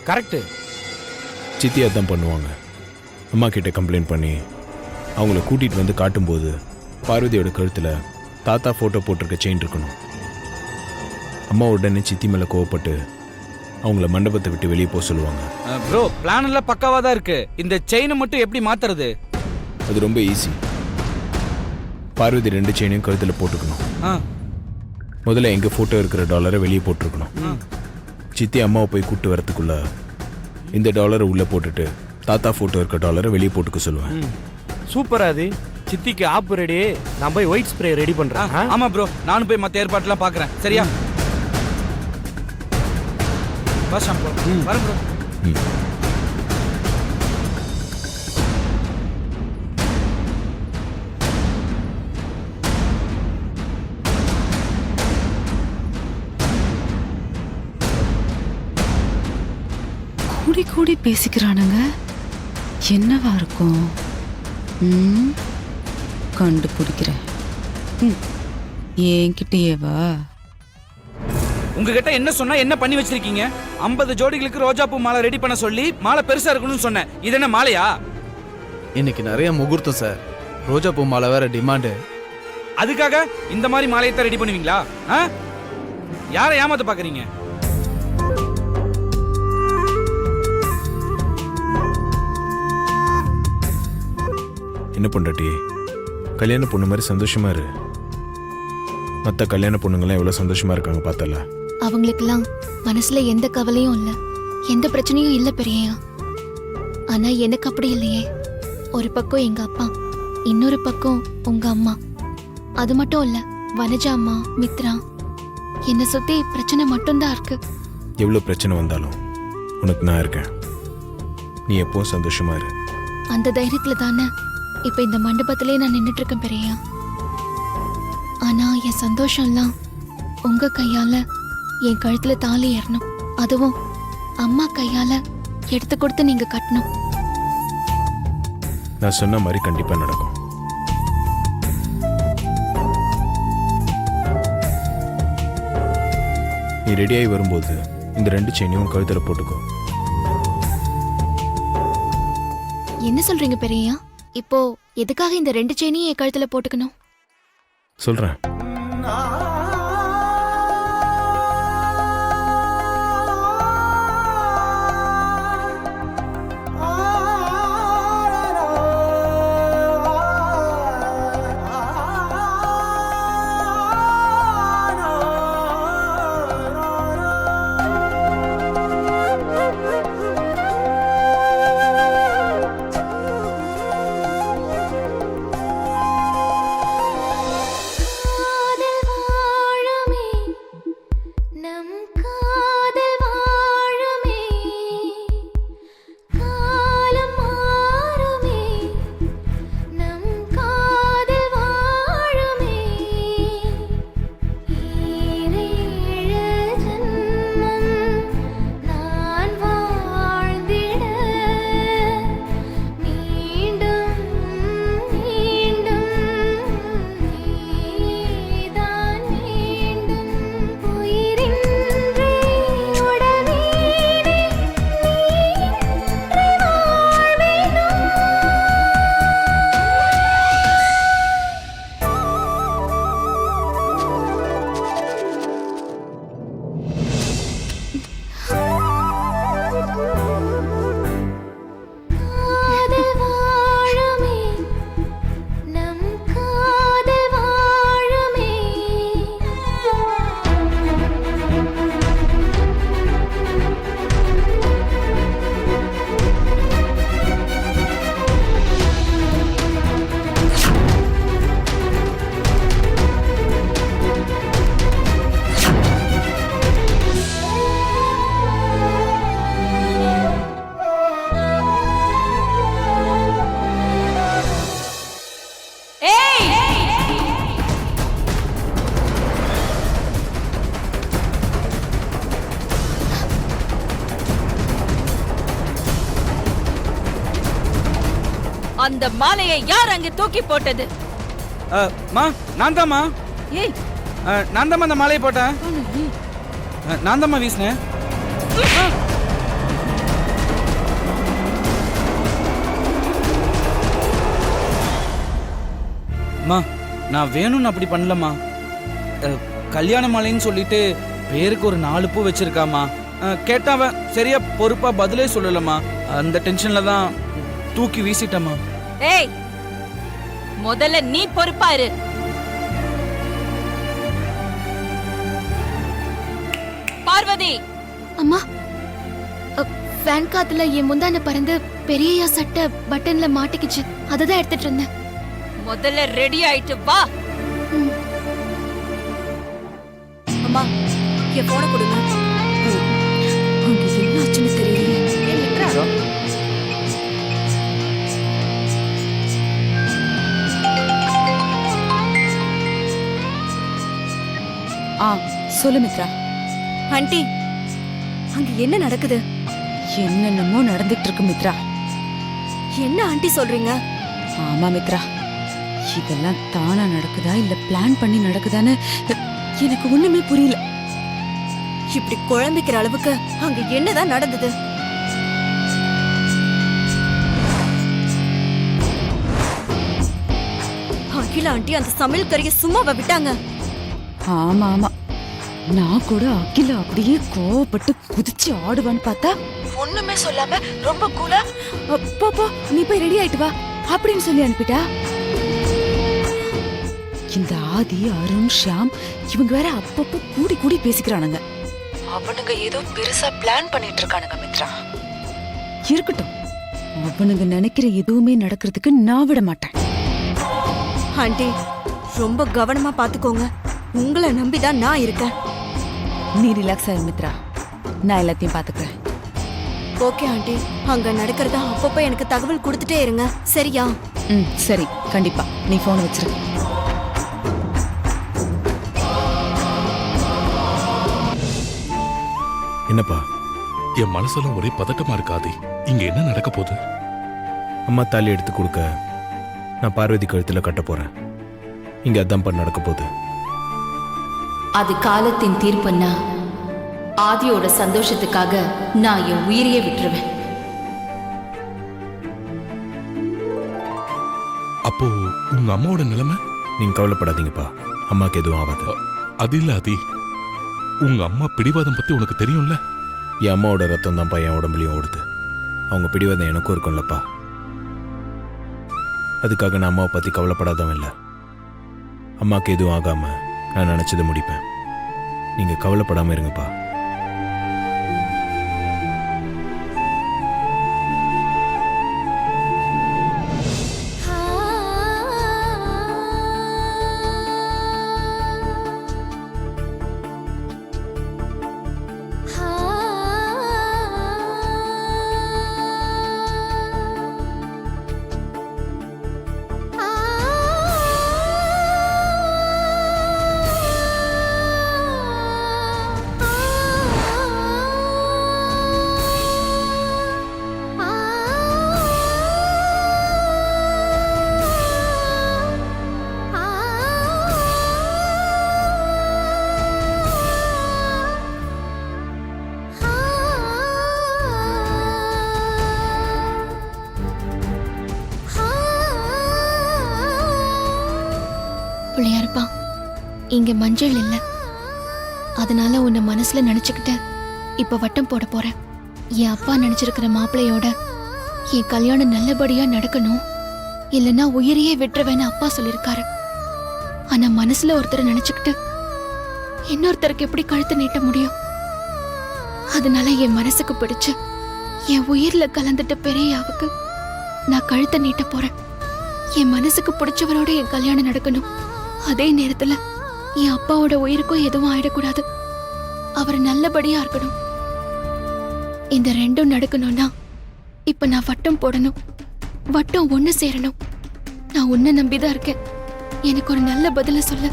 கரெக்ட். சித்தி அதான் பண்ணுவாங்க. அம்மா கிட்ட கம்ப்ளைண்ட் பண்ணி அவங்கள கூட்டிட்டு வந்து காட்டும்போது பார்வதியோட கழுத்துல தாத்தா போட்டோ போட்டிருக்க செயின் இருக்கணும். அம்மா உடனே சித்தி மேல கோவப்பட்டு அவங்கள மண்டபத்தை விட்டு வெளியே போக சொல்லுவாங்க. ப்ரோ, பிளான் எல்லாம் பக்காவா தான் இருக்கு. இந்த செயினை மட்டும் எப்படி மாத்துறது? அது ரொம்ப ஈஸி. பார்வதி 2 செயினையும் கழுத்துல போட்டுக்கணும். முதல்ல எங்க போட்டோ இருக்கிற டாலரை வெளியே போட்டிருக்கணும். சித்தி அம்மாவை போய் கூப்பிட்டு வரதுக்குள்ள இந்த டாலரை உள்ள போட்டுட்டு தாத்தா போட்டோ இருக்க டாலரை வெளியே போட்டுக்க சொல்லுவேன். சூப்பரா அது. சித்திக்கு ஆப் ரெடி. நான் போய் ஒயிட் ஸ்ப்ரே ரெடி பண்றேன். ஆமா ப்ரோ, நானும் போய் மத்த ஏற்பாடுலாம் பாக்குறேன். சரியா? பஸ் வரேன் ப்ரோ. கூடி கூடி பேசிக்கிறானுங்க. என்னவா இருக்கும்? கண்டுபிடிக்கிறேன். என்கிட்டயே வா. உங்ககிட்ட என்ன சொன்னா என்ன பண்ணி வச்சிருக்கீங்க? 50 ஜோடிகளுக்கு ரோஜா பூ மாலை ரெடி பண்ண சொல்லி மாலை பெருசா இருக்கணும்னு சொன்னேன். இது என்ன மாலையா? இன்னைக்கு நிறைய முகூர்த்தம் சார். ரோஜா பூ மாலை வேற டிமாண்டு. அதுக்காக இந்த மாதிரி மாலையை தான் ரெடி பண்ணுவீங்களா? யாரை ஏமாத்த பாக்குறீங்க? என்ன பண்றட்டி? கல்யாண பொண்ணு மாதிரி சந்தோஷமா இரு. மற்ற கல்யாண பொண்ணுங்களாம் எவ்வளவு சந்தோஷமா இருக்காங்க பார்த்தல. அவங்களுக்கெல்லாம் மனசுல எந்த கவலையும் இல்ல, எந்த பிரச்சனையும் இல்ல பெரியயா. ஆனா எனக்கு அப்படி இல்லையே. ஒரு பக்கம் எங்க அப்பா, இன்னொரு பக்கம் உங்க அம்மா. அது மட்டும் இல்ல, வனஜா அம்மா, மித்ரா. என்னை சுத்தி பிரச்சனை மட்டும்தான் இருக்கு. எவ்வளவு பிரச்சனை வந்தாலும் உனக்கு நான் இருக்கேன். நீ எப்பவும் சந்தோஷமா இரு. அந்த தைரியத்துல தானே இப்ப இந்த மண்டபத்திலே நான் நின்னுட்டு இருக்கேன் பெரியயா. ஆனா என் சந்தோஷம்லாம் உங்க கையால என் கழுத்துல தாலி ஏறணும். அதுவும் அம்மா கையால எடுத்து கொடுத்து நீங்க கட்டணும். நான் சொன்ன மாதிரி கண்டிப்பா நடக்கும். நீ ரெடியாகி வரும்போது இந்த 2 செயினையும் கழுத்துல போட்டுக்கோ. என்ன சொல்றீங்க பெரியயா? இப்போ எதுக்காக இந்த 2 செயினையும் என் கழுத்துல போட்டுக்கணும்? சொல்றேன். அந்த மாலையை யார் அங்க தூக்கி போட்டது? மா நான் தாம்மா. ஏய், நான் தாம்மா அந்த மாலையை போட்டேன். நான் தாம்மா வீசினேன். அம்மா நான் வேணும்னு அப்படி பண்ணலம்மா. கல்யாண மாலைன்னு சொல்லிட்டு பேருக்கு ஒரு 4 பூ வச்சிருக்காமா. கேட்டாவன் சரியா பொறுப்பா பதிலே சொல்லலம்மா. அந்த டென்ஷன்ல தான் தூக்கி வீசிட்டம்மா. ஏய், முதல்ல நீ பொறுப்பா இரு. பார்வதி, அம்மா, ஃபேன் காத்துல என் முந்தான பறந்து பெரியயா சட்டை பட்டன்ல மாட்டிக்கிச்சு. அததான் எடுத்துட்டு இருந்தேன். முதல்ல ரெடி ஆயிட்டு வா. அம்மா என் போனை கொடுங்க. அங்க என்ன ஆச்சுன்னு தெரியலையே. சொல்லு மித்ரா. ஆண்டி அங்க என்ன நடக்குது? என்னென்னமோ நடந்துட்டு இருக்கு மித்ரா. என்ன ஆண்டி சொல்றீங்க? ஆமா மித்ரா, இதெல்லாம் தானா நடக்குதா இல்ல பிளான் பண்ணி நடக்குதான்னு எனக்கு ஒண்ணுமே புரியல. இப்படி குழம்பிக்கிற அளவுக்கு அங்க என்னதான் நடந்தது? அகிலா ஆண்டி அந்த சமையல் கறியை சும்மாவா விட்டாங்க? ஆமா ஆமா, நான் கூட அகிலா அப்படியே கோவப்பட்டு குதிச்சு ஆடுவான்னு பார்த்தா ஒண்ணுமே சொல்லாம ரொம்ப கூலா பாப்பா நீ போய் ரெடி ஆயிட்டு வா அப்படின்னு சொல்லி அனுப்பிட்டா. இந்த ஆதி, அருண், ஷியாம் இவங்க வேற அப்பப்போ கூடி கூடி பேசிக்கிறானுங்க. அவனுங்க ஏதோ பெருசா பிளான் பண்ணிட்டு இருக்கானுங்க மித்ரா. இருக்கட்டும், அவனுங்க நினைக்கிற எதுவுமே நடக்கிறதுக்கு நான் விட மாட்டேன். ஆண்டி ரொம்ப கவனமா பாத்துக்கோங்க. உங்களை நம்பிதான் நான் இருக்கேன். நீ ரிலாக்ஸ் ஆயிரு மித்ரா, நான் எல்லாத்தையும் பாத்துக்கிறேன். ஓகே ஆண்டி, அங்க நடக்கிறத அப்பப்போ எனக்கு தகவல் கொடுத்துட்டே இருங்க, சரியா? சரி, கண்டிப்பா. நீ போன் வச்சிரு. என்னப்பா? என் மனசெல்லாம் ஒரே பதட்டமா இருக்காது. இங்க என்ன நடக்க போகுது? அம்மா தாலி எடுத்து கொடுக்க நான் பார்வதி கழுத்துல கட்ட போறேன். இங்க அதான்ப்பா நடக்க போகுது. அது காலத்தின் தீர்ப்புன்னா ஆதியோட சந்தோஷத்துக்காக நான் என் உயிரையே விட்டுருவேன். அப்போ உங்க அம்மாவோட நிலைமை? நீங்க கவலைப்படாதீங்கப்பா, அம்மாக்கு எதுவும் ஆகாது. அது இல்ல ஆதி, உங்க அம்மா பிடிவாதம் பத்தி உனக்கு தெரியும்ல? என் அம்மாவோட ரத்தம் தான்ப்பா என் உடம்புலையும் ஓடுது. அவங்க பிடிவாதம் எனக்கும் இருக்கும்லப்பா. அதுக்காக நான் அம்மாவை பத்தி கவலைப்படாதவன் இல்லை. அம்மாவுக்கு எதுவும் ஆகாம நான் நினைச்சதை முடிப்பேன். நீங்க கவலைப்படாம இருங்கப்பா. பிள்ளையாருப்பா, இங்க மஞ்சள் இல்ல, அதனால உன்னை மனசுல நினைச்சுக்கிட்டு இப்ப வட்டம் போட போறேன். என் அப்பா நினைச்சிருக்கிற மாப்பிள்ளையோட என் கல்யாணம் நல்லபடியா நடக்கணும், இல்லைன்னா உயிரையே விட்டுருவேன்னு அப்பா சொல்லிருக்காரு. ஆனா மனசுல ஒருத்தரை நினைச்சுக்கிட்டு இன்னொருத்தருக்கு எப்படி கழுத்தை நீட்ட முடியும்? அதனால என் மனசுக்கு பிடிச்சு என் உயிர்ல கலந்துட்ட பெரியாவுக்கு நான் கழுத்தை நீட்ட போறேன். என் மனசுக்கு பிடிச்சவரோட என் கல்யாணம் நடக்கணும். அதே நேரத்துல என் அப்பாவோட உயிருக்கும் எதுவும் ஆயிடக்கூடாது. அவர் நல்லபடியா இருக்கணும். இந்த ரெண்டும் நடக்கணும்னா இப்ப நான் வட்டம் போடணும். வட்டம் ஒண்ணு சேரணும். நான் உன்னை நம்பிதான் இருக்கேன். எனக்கு ஒரு நல்ல பதில சொல்லு.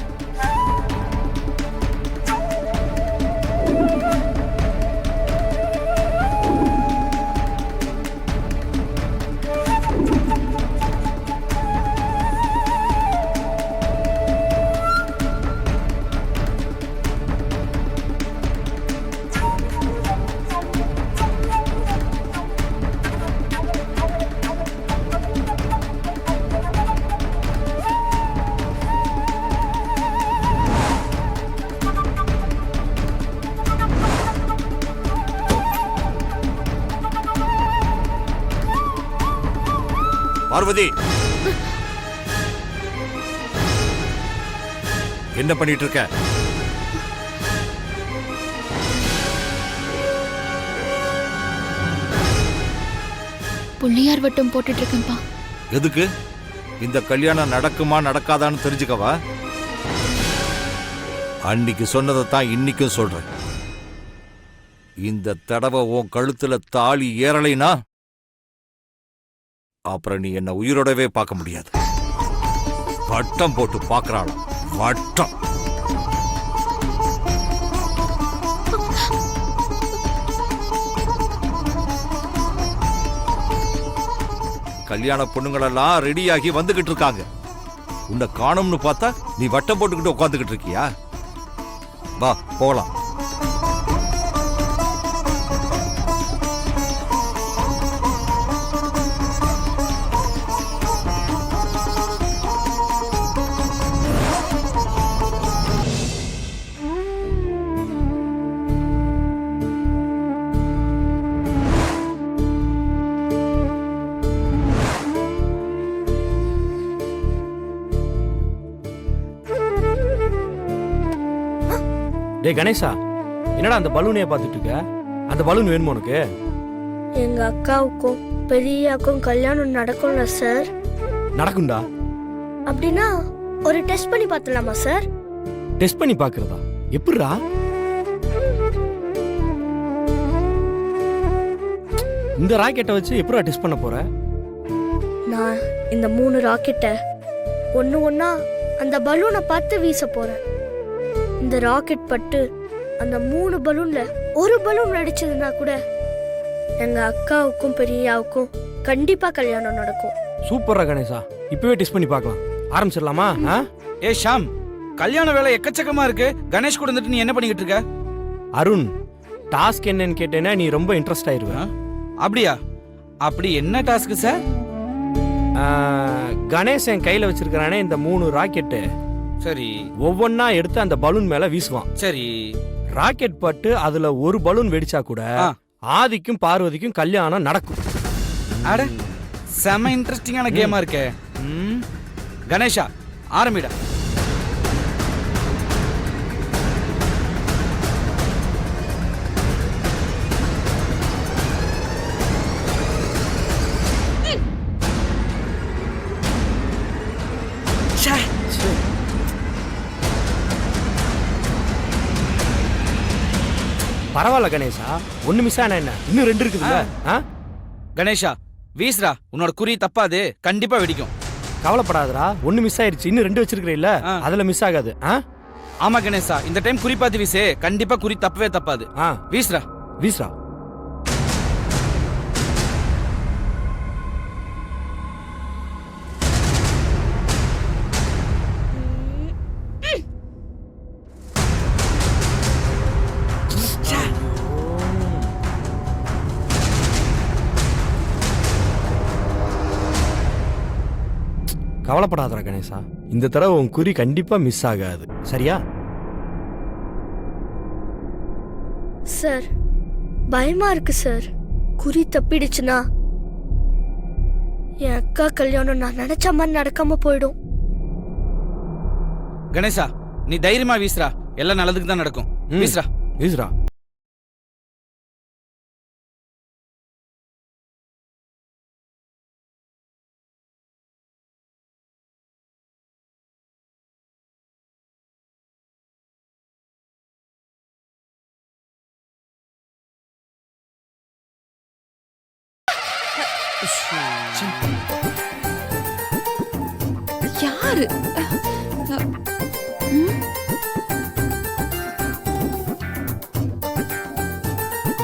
பார்வதி, என்ன பண்ணிட்டு இருக்க? புள்ளியார் வட்டம் போட்டுட்டு இருக்கேன்ப்பா. எதுக்கு? இந்த கல்யாணம் நடக்குமா நடக்காதான்னு தெரிஞ்சுக்கவா? அன்னைக்கு சொன்னதைத்தான் இன்னைக்கும் சொல்றேன். இந்த தடவை உன் கழுத்துல தாலி ஏறலைனா அப்புறம் நீ என்ன உயிரோடவே பார்க்க முடியாது. வட்டம் போட்டு பார்க்கறாள். வட்டம். கல்யாண பொண்ணுங்களெல்லாம் ரெடியாகி வந்துகிட்டு இருக்காங்க. உன்னை காணும்னு பார்த்தா நீ வட்டம் போட்டுக்கிட்டு உட்காந்துக்கிட்டு இருக்கியா? வா போகலாம். டே கணேசா, என்னடா அந்த பலூனையே பார்த்துட்டு இருக்க? அந்த பலூன் வேணுமா உனக்கு? எங்க அக்காவுக்கும் பெரியாக்கும் கல்யாணம் நடக்கும்ல சார்? நடக்கும்டா. அப்படின்னா ஒரு டெஸ்ட் பண்ணி பார்த்தலாமா சார்? டெஸ்ட் பண்ணி பார்க்கறதா? எப்படிடா? இந்த ராக்கெட்டை வச்சு எப்படிடா டெஸ்ட் பண்ண போற? நான் இந்த 3 ராக்கெட்டை ஒண்ணு ஒண்ணா அந்த பலூனை பார்த்து வீச போறேன். இந்த ராக்கெட் பட்டு அந்த 3 பலூன்ல ஒரு பலூன் அடிச்சதுன்னா கூட எங்க அக்காவுக்கும் பெரியாவுக்கும் கண்டிப்பா கல்யாணம் நடக்கும். சூப்பரா கணேசா, இப்பவே டெஸ்ட் பண்ணி பார்க்கலாம். ஆரம்பிச்சிடலாமா? ஏ ஷாம், கல்யாண வேலை எக்கச்சக்கமா இருக்கு. கணேஷ் கூட வந்துட்டு நீ என்ன பண்ணிக்கிட்டு இருக்க? அருண், டாஸ்க் என்னன்னு கேட்டேன்னா நீ ரொம்ப இன்ட்ரெஸ்ட் ஆயிருவ. அப்படியா? அப்படி என்ன டாஸ்க் சார்? கணேஷ் என் கையில வச்சிருக்கானே இந்த 3 ராக்கெட்டு, சரி, ஒவ்வொன்னா எடுத்து அந்த பலூன் மேல வீசுவான். சரி, ராக்கெட் பட்டு அதுல ஒரு பலூன் வெடிச்சா கூட ஆதிக்கும் பார்வதிக்கும் கல்யாணம் நடக்கும். அட, செம இன்ட்ரெஸ்டிங்கான கேமா இருக்கே. கணேஷா, ஆரம்பிடா. பரவாயில்ல கணேசா, 1 மிஸ் ஆனா என்ன, இன்னும் 2 இருக்குதுல்ல. கணேஷா, வீஸ்ரா, உன்னோட குறி தப்பாது, கண்டிப்பா வெடிக்கும். கவலைப்படாதடா, 1 மிஸ் ஆயிருச்சு, இன்னும் 2 வச்சிருக்கீல்ல, அதுல மிஸ் ஆகாது. ஆமா கணேசா, இந்த டைம் குறி பார்த்து வீசே, கண்டிப்பா குறி தப்பவே தப்பாது. வீஸ்ரா. வீஸ்ரா. கவலைப்படாதடா கணேசா, இந்த தடவை உன் குறி கண்டிப்பா மிஸ் ஆகாது. சரியா? சார், பயமா இருக்கு சார். குறி தப்பிடுச்சுன்னா என் அக்கா கல்யாணம் நான் நினைச்ச மாதிரி நடக்காம போயிடும். கணேசா, நீ தைரியமா வீஸ்ரா, எல்லாம் நல்லதுக்கு தான் நடக்கும். வீஸ்ரா. வீஸ்ரா. யாரு?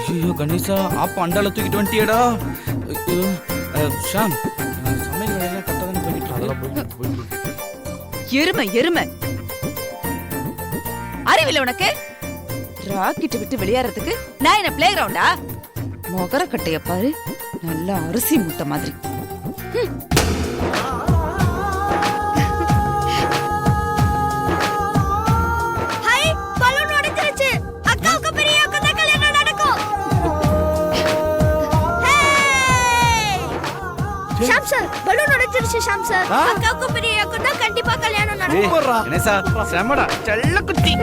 ஐயோ கணேசா, ஆப்ப அண்டால தூக்கிட்டு வந்துட்டியடா. ஷாம், சமையல் வேலையெல்லாம் கரெக்டா தானே போயிட்டு இருக்கு? எருமை அறிவில்லை உனக்கு? ராக்கெட் விட்டு விளையாடுறதுக்கு நான் என்ன பிளே கிரவுண்டா? மொகர கட்டைய பாரு, நல்ல அரிசி முட்டை மாதிரி. ஷாம் ஷாம் சார் பலூன் உடைச்சிருச்சு ஷாம் சார் அக்காவுக்கும் பிரியாக்கும் தான் கண்டிப்பா கல்யாணம் நடக்கும் கணேசா செம்மடா செல்ல குட்டி.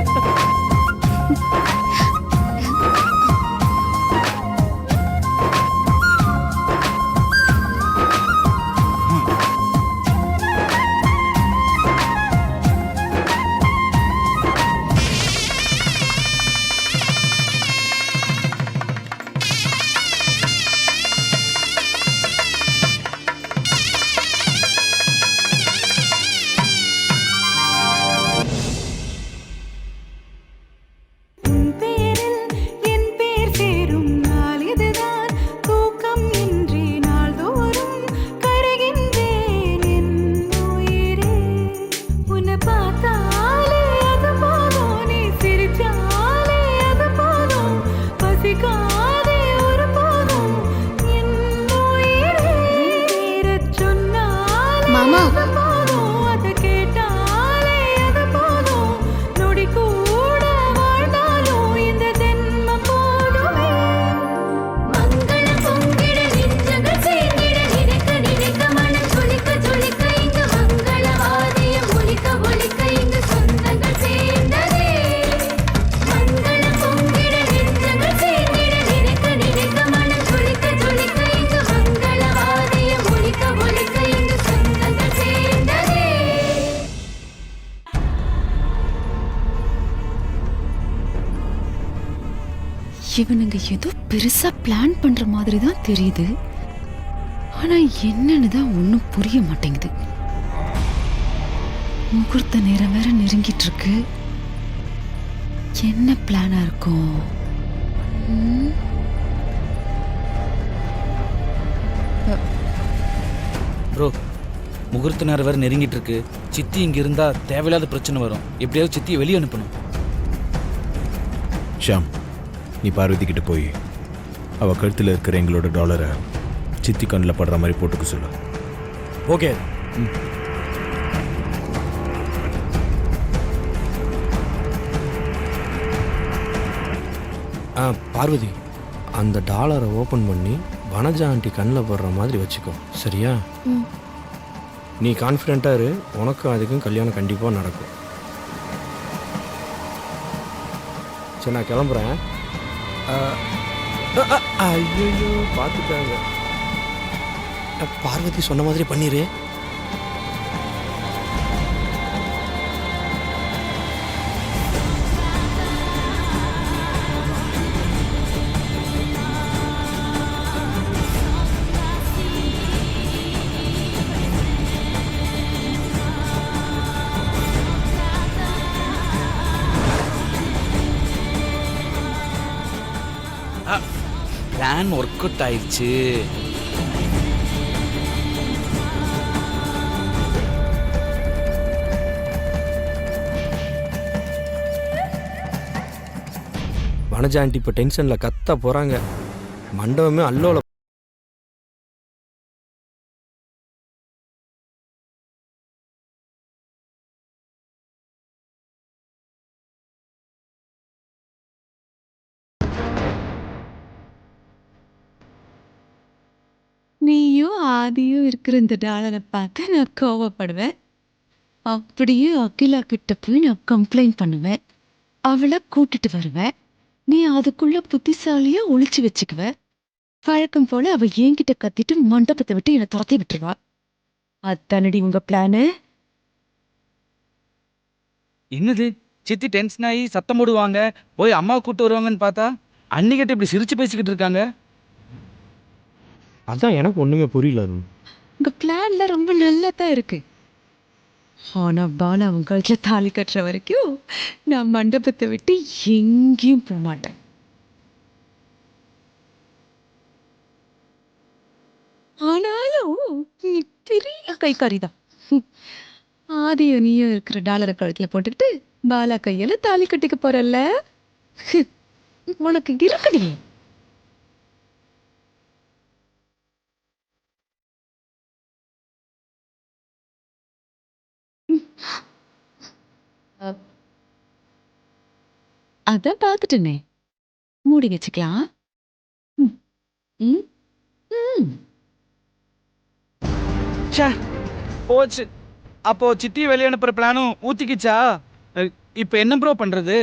மாமா இவனுங்க ஏதோ பெருசா பிளான் பண்ற மாதிரி தான் தெரியுது. ஆனா என்னன்னு தான் ஒன்னும் புரிய மாட்டேங்குது. முகூர்த்த நேரம் வேற நெருங்கிட்டு இருக்கு. என்ன பிளானா இருக்கும்? ப்ரோ முகூர்த்த நேரம் வேற நெருங்கிட்டு இருக்கு. சித்தி இங்க இருந்தா தேவையில்லாத பிரச்சனை வரும். எப்படியாவது சித்தியை வெளியே அனுப்பணும். ஷாம், நீ பார்வதி கிட்ட போய் அவ கழுத்தில் இருக்கிற எங்களோட டாலரை சித்தி கண்ணில் படுற மாதிரி போட்டுக்க சொல்லு. ஓகே. பார்வதி, அந்த டாலரை ஓப்பன் பண்ணி வனஜா ஆண்டி கண்ணில் படுற மாதிரி வச்சுக்கோ, சரியா? நீ கான்ஃபிடென்ட்டாக இரு, உனக்கும் அதுக்கும் கல்யாணம் கண்டிப்பாக நடக்கும். சரி, நான் கிளம்புறேன். ஐயோ, பார்த்துட்டாங்க. பார்வதி சொன்ன மாதிரி பண்ணிடு. பிளான் ஒர்க் அவுட் ஆயிடுச்சு. வனஜா ஆண்டி இப்போ டென்ஷனில் கத்த போகிறாங்க. மண்டபமே அல்லோல. நீயும் ஆதியும் இருக்கிற இந்த டாலரை பார்த்து நான் கோவப்படுவேன். அப்படியே அகிலா கிட்ட போய் நான் கம்ப்ளைண்ட் பண்ணுவேன். அவளை கூட்டிட்டு வருவேன். நீ அதுக்குள்ள புத்திசாலியா ஒளிச்சு வச்சுக்குவ. வழக்கம் போல அவ என்கிட்ட கத்திட்டு மண்டபத்தை விட்டு என்னை துரத்தி விட்டுருவா. அதானடி உங்க பிளானு? என்னது சித்தி டென்ஷன் ஆகி சத்தம் போடுவாங்க, போய் அம்மாவை கூப்பிட்டு வருவாங்கன்னு பார்த்தா அன்னிக்கிட்ட இப்படி சிரிச்சு பேசிக்கிட்டு இருக்காங்க. அதான் எனக்கு ஒன்றுமே புரியல. உங்க பிளான்ல ரொம்ப நல்லா தான் இருக்கு. ஆனா பாலா அவன் கழுத்துல தாலி கட்டுற வரைக்கும் நான் மண்டபத்தை விட்டு எங்கேயும் போக மாட்டேன். ஆனாலும் நீ பெரிய கைக்காரிதான். ஆதியும் நீயும் இருக்கிற டாலரை கழுத்துல போட்டுக்கிட்டு பாலா கையில தாலி கட்டிக்க போறல்ல, உனக்கு இருக்குடி. அதான் பார்த்துட்டேனே, மூடி வச்சுக்கலாம். ம் ம் ம் போச்சு. அப்போ சித்தி வெளியே அனுப்புற பிளானும் ஊத்திக்கிச்சா? இப்போ என்ன ப்ரோ பண்றது?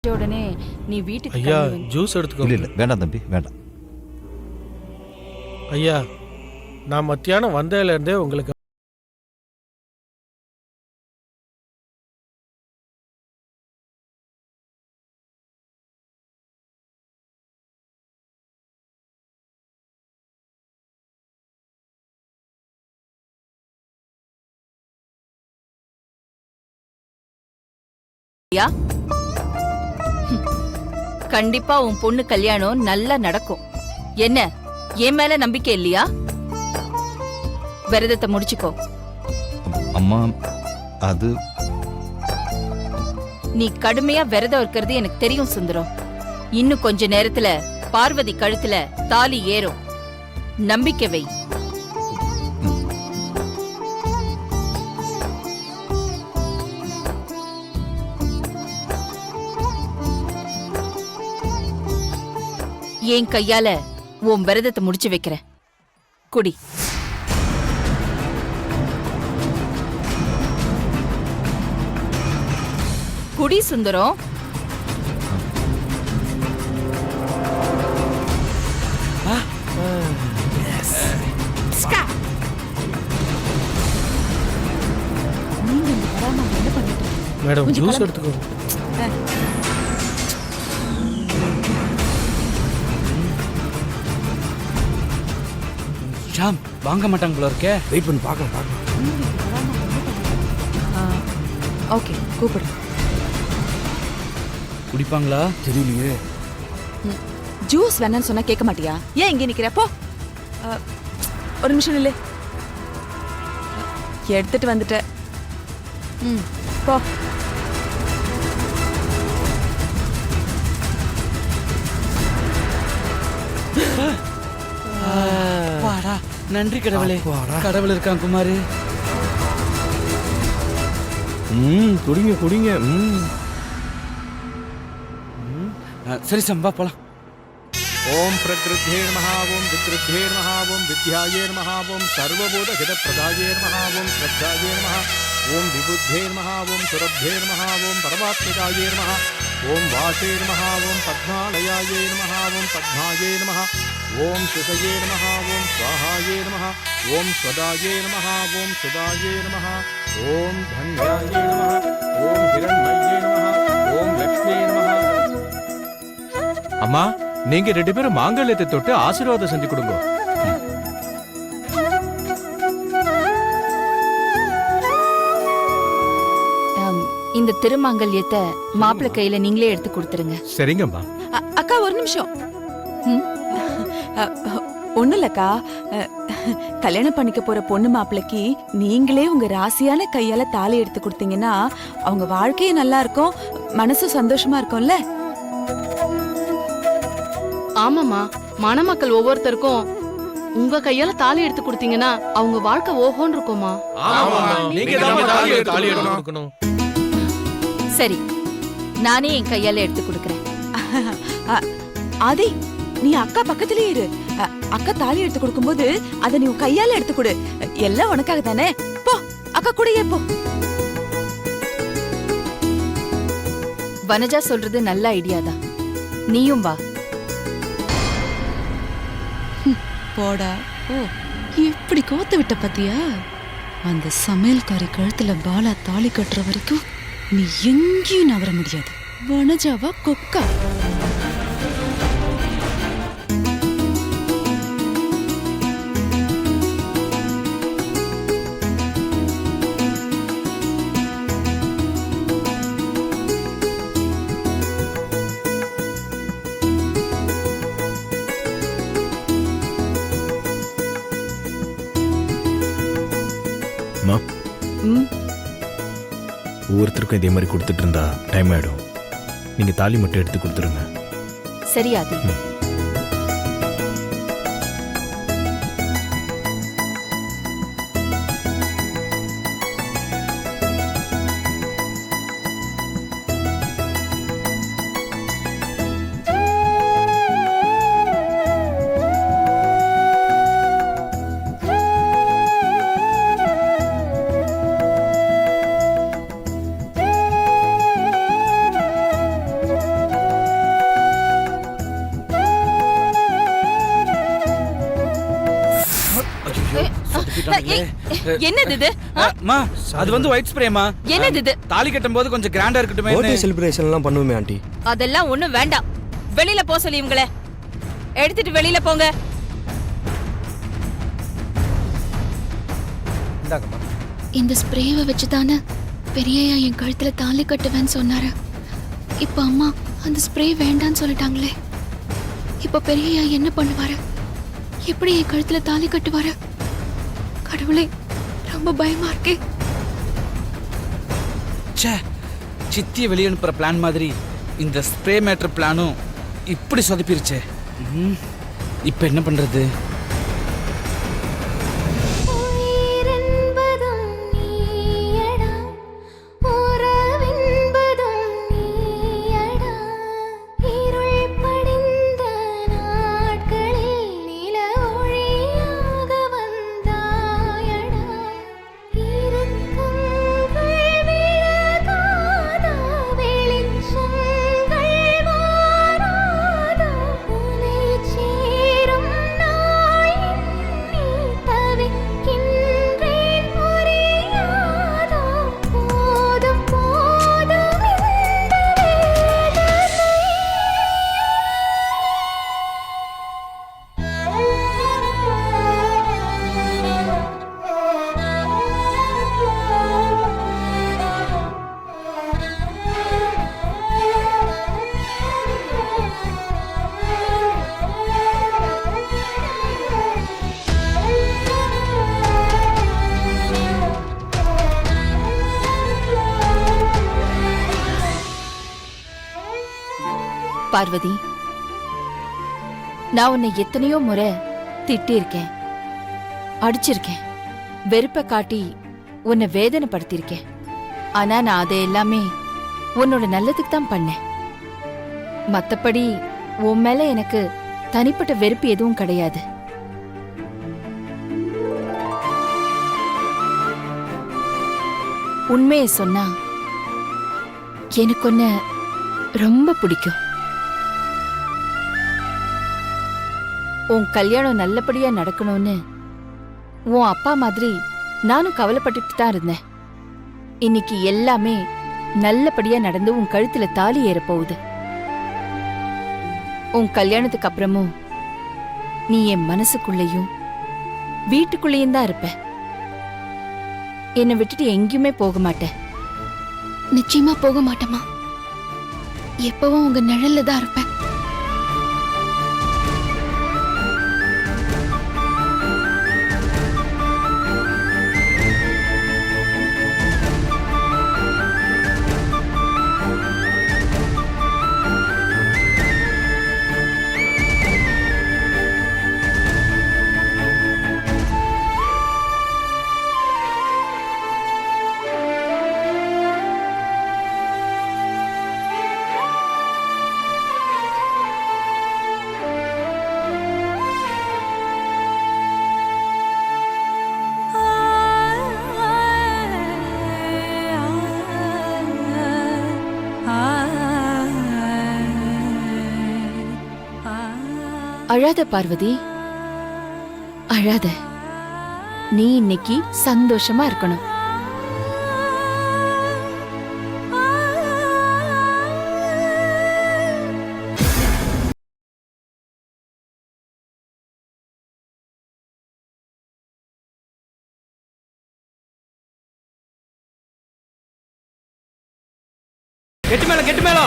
உடனே நீ வீட்டுக்கு ஐயா கிளம்பி வந்து- ஜூஸ் எடுத்துக்கோ. இல்லை இல்லை வேண்டாம் தம்பி வேண்டாம். ஐயா நான் மத்தியானம் வந்ததுலேருந்தே உங்களுக்கு யா? கண்டிப்பா உன் பொண்ணு கல்யாணம் நல்லா நடக்கும். என்ன என் மேல நம்பிக்கை இல்லையா? விரதத்தை முடிச்சுக்கோ. அம்மா அது நீ கடுமையா விரதம் இருக்கிறது எனக்கு தெரியும் சுந்தரம். இன்னும் கொஞ்ச நேரத்துல பார்வதி கழுத்துல தாலி ஏறும். நம்பிக்கை வை. என் கையால உன் விரதத்தை முடிச்சு வைக்கிறேன். குடி. குடி சுந்தரம். நீங்க இங்க வராம என்ன பண்ணிட்டு இருக்கீங்க? மேடம் கொஞ்சம் ஜூஸ் கிளம்பு. எடுத்துக்கோ. ஷாம் வாங்க மாட்டாங்க போல இருக்கே. வெயிட் பண்ணி பார்க்கலாம். ஓகே கூப்பிடு. குடிப்பாங்களா? தெரியலையே. ஜூஸ் வேணான்னு சொன்னா கேட்க மாட்டியா? ஏன் இங்கே நிக்கிற? போ. ஒரு நிமிஷம் நில்லு. எடுத்துட்டு வந்துட்ட. போ. வாடா. நன்றி கடவுளே. வாடா. கடவுள் இருக்கான் குமாரு. குடிங்க குடிங்க. சரி சம்பா போலாம். ஓம் பிரகிருத்தே நமஹ ஓம் விக்ருத்தே நமஹ ஓம் வித்யாயே நமஹ ஓம் சர்வபூத ஹிதப்பிரதாயே நமஹ ஓம் ஸ்ரத்தாயே நமஹ ஓம் விபுத்தே நமஹ ஓம் சுரப்தே நமஹ ஓம் பரமாத்மிகாயே நமஹ ஓம் வாசே நமஹ ஓம் பத்மாலயாயே நமஹ ஓம் பத்மாயே நமஹ ஓம் சுசயே நமஹ ஓம் ஸ்வாஹாயே நமஹ ஓம் ஸ்வதாயே நமஹ ஓம் சுதாயே நமஹ ஓம் தன்யாயே நமஹ ஓம் ஹிரண்மயே நமஹ ஓம் லக்ஷ்மே நமஹ. அம்மா நீங்க 2 பேரும் மாங்கல்யத்தை தொட்டு ஆசீர்வாதம் செஞ்சு கொடுங்க. இந்த திருமாங்கல்யத்தை மாப்பிள்ளை கையில நீங்களே எடுத்து கொடுத்துருங்க. சரிங்கம்மா. அக்கா ஒரு நிமிஷம். ஒண்ணு இல்லக்கா, கல்யாணம் பண்ணிக்க போற பொண்ணு மாப்பிள்ளைக்கு நீங்களே உங்க ராசியான கையால தாலி எடுத்து கொடுத்தீங்கன்னா அவங்க வாழ்க்கையும் நல்லா இருக்கும், மனசும் சந்தோஷமா இருக்கும்ல. ஆமாமா, மணமக்கள் ஒவ்வொருத்தருக்கும் உங்க கையால தாலி எடுத்து கொடுத்தீங்கன்னா அவங்க வாழ்க்கை ஓஹோன்னு இருக்குமா? சரி, நானே என் கையால எடுத்து கொடுக்கறேன். ஆதி, நீ அக்கா பக்கத்திலே இரு. அக்கா தாலி எடுத்து கொடுக்கும்போது அதை நீ உன் கையால எடுத்து கொடு. எல்லாம் உனக்காக தானே. போ, அக்கா கூடயே போ. வனஜா சொல்றது நல்ல ஐடியா தான். நீயும் வா. போடா ஓ, எப்படி கோத்து விட்ட பத்தியா? அந்த சமையல்காரி கழுத்துல பாலா தாலி கட்டுற வரைக்கும் நீ எங்கேயும் நகர முடியாது. வனஜாவா கொக்கா? ஒவ்வொருத்தருக்கும் இதே மாதிரி கொடுத்துட்டு இருந்தா டைம் ஆயிடும். நீங்க தாலி மட்டும் எடுத்து கொடுத்துருங்க. சரி ஆதி. என்னது இது? அம்மா, அது வந்து ஒயிட் ஸ்ப்ரேமா. என்னது இது? தாலி கட்டும்போது கொஞ்சம் கிராண்டா இருக்கட்டுமே. பர்த்டே செலிப்ரேஷன் எல்லாம் பண்ணுவோமே ஆண்டி. அதெல்லாம் ஒண்ணும் வேண்டாம். வெளியில போ சொல்லி இவங்கள எடுத்துட்டு வெளியில போங்க. இந்த ஸ்ப்ரேவை வச்சுதானே பெரியய்யா என் கழுத்துல தாலி கட்டுவேன்னு சொன்னாரு. இப்ப அம்மா அந்த ஸ்ப்ரே வேண்டான்னு சொல்லிட்டாங்களே. இப்ப பெரியய்யா என்ன பண்ணுவாரு? எப்படி என் கழுத்துல தாலி கட்டுவாரு? கடவுளே, ரொம்ப பயமா இருக்கே. சித்திய வெளியே அனுப்புற பிளான் மாதிரி இந்த ஸ்ப்ரே மேட்டர் பிளானும் இப்படி சொதப்பிருச்சே. இப்ப என்ன பண்றது? பார்வதி, நான் உன்னை எத்தனையோ முறை திட்டிருக்கேன், அடிச்சிருக்கேன், வெறுப்ப காட்டி உன்னை வேதனைப்படுத்திருக்கேன். ஆனா நான் அதை எல்லாமே உன்னோட நல்லதுக்கு தான் பண்ணேன். மத்தபடி உன் மேல எனக்கு தனிப்பட்ட வெறுப்பு எதுவும் கிடையாது. உண்மையை சொன்னா எனக்கு உன்னை ரொம்ப பிடிக்கும். உன் கல்யாணம் நல்லபடியா நடக்கணும்னு உன் அப்பா மாதிரி நானும் கவலைப்பட்டுட்டு தான் இருந்தேன். இன்னைக்கு எல்லாமே நல்லபடியா நடந்து உன் கழுத்துல தாலி ஏற போகுது. உன் கல்யாணத்துக்கு அப்புறமும் நீ என் மனசுக்குள்ளேயும் வீட்டுக்குள்ளேயும் தான் இருப்ப. என்னை விட்டுட்டு எங்கேயுமே போக மாட்டேன். நிச்சயமா போக மாட்டேமா. எப்பவும் உங்க நிழல்ல தான் இருப்பேன். அழாத பார்வதி, அழாத. நீ இன்னைக்கு சந்தோஷமா இருக்கணும். கெட்டு மேல கெட்டு மேல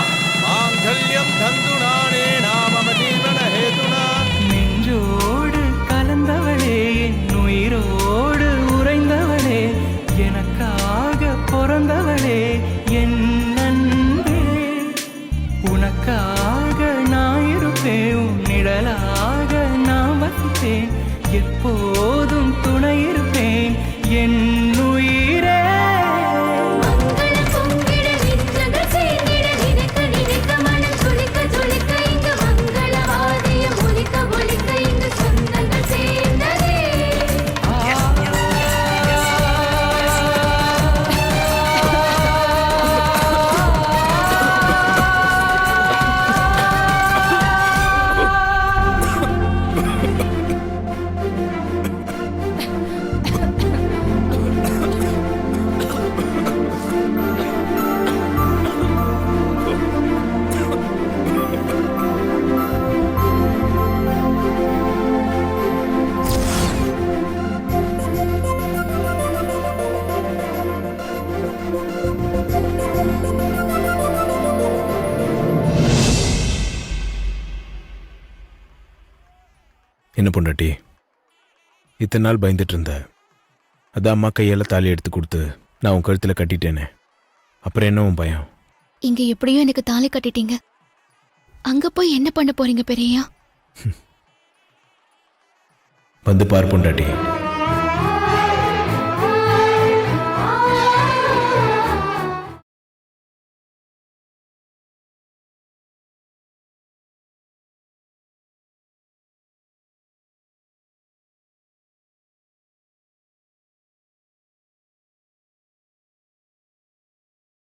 மாங்கல்யம் தந்துநானே நாமம ஜீவன ஹேதுனா. நெஞ்சோடு கலந்தவளே, என் உயிரோடு உறைந்தவளே, எனக்காக பிறந்தவளே, என் அன்பே. உனக்காக நான் இருப்பேன், உன் நிழலாக நான் வசிப்பேன், எப்போதும் துணை இருப்பேன் என் உயிரே. என்ன பொண்டாட்டி, இத்தனை நாள் பயந்துட்டு இருந்த, அதான் அம்மா கையால் தாலி எடுத்து கொடுத்து நான் உன் கழுத்தில் கட்டிட்டேனே, அப்புறம் என்ன உன் பயம்? இங்க எப்படியோ எனக்கு தாலி கட்டிட்டீங்க. அங்க போய் என்ன பண்ண போறீங்க பெரியயா? வந்து பார் பொண்டாட்டி.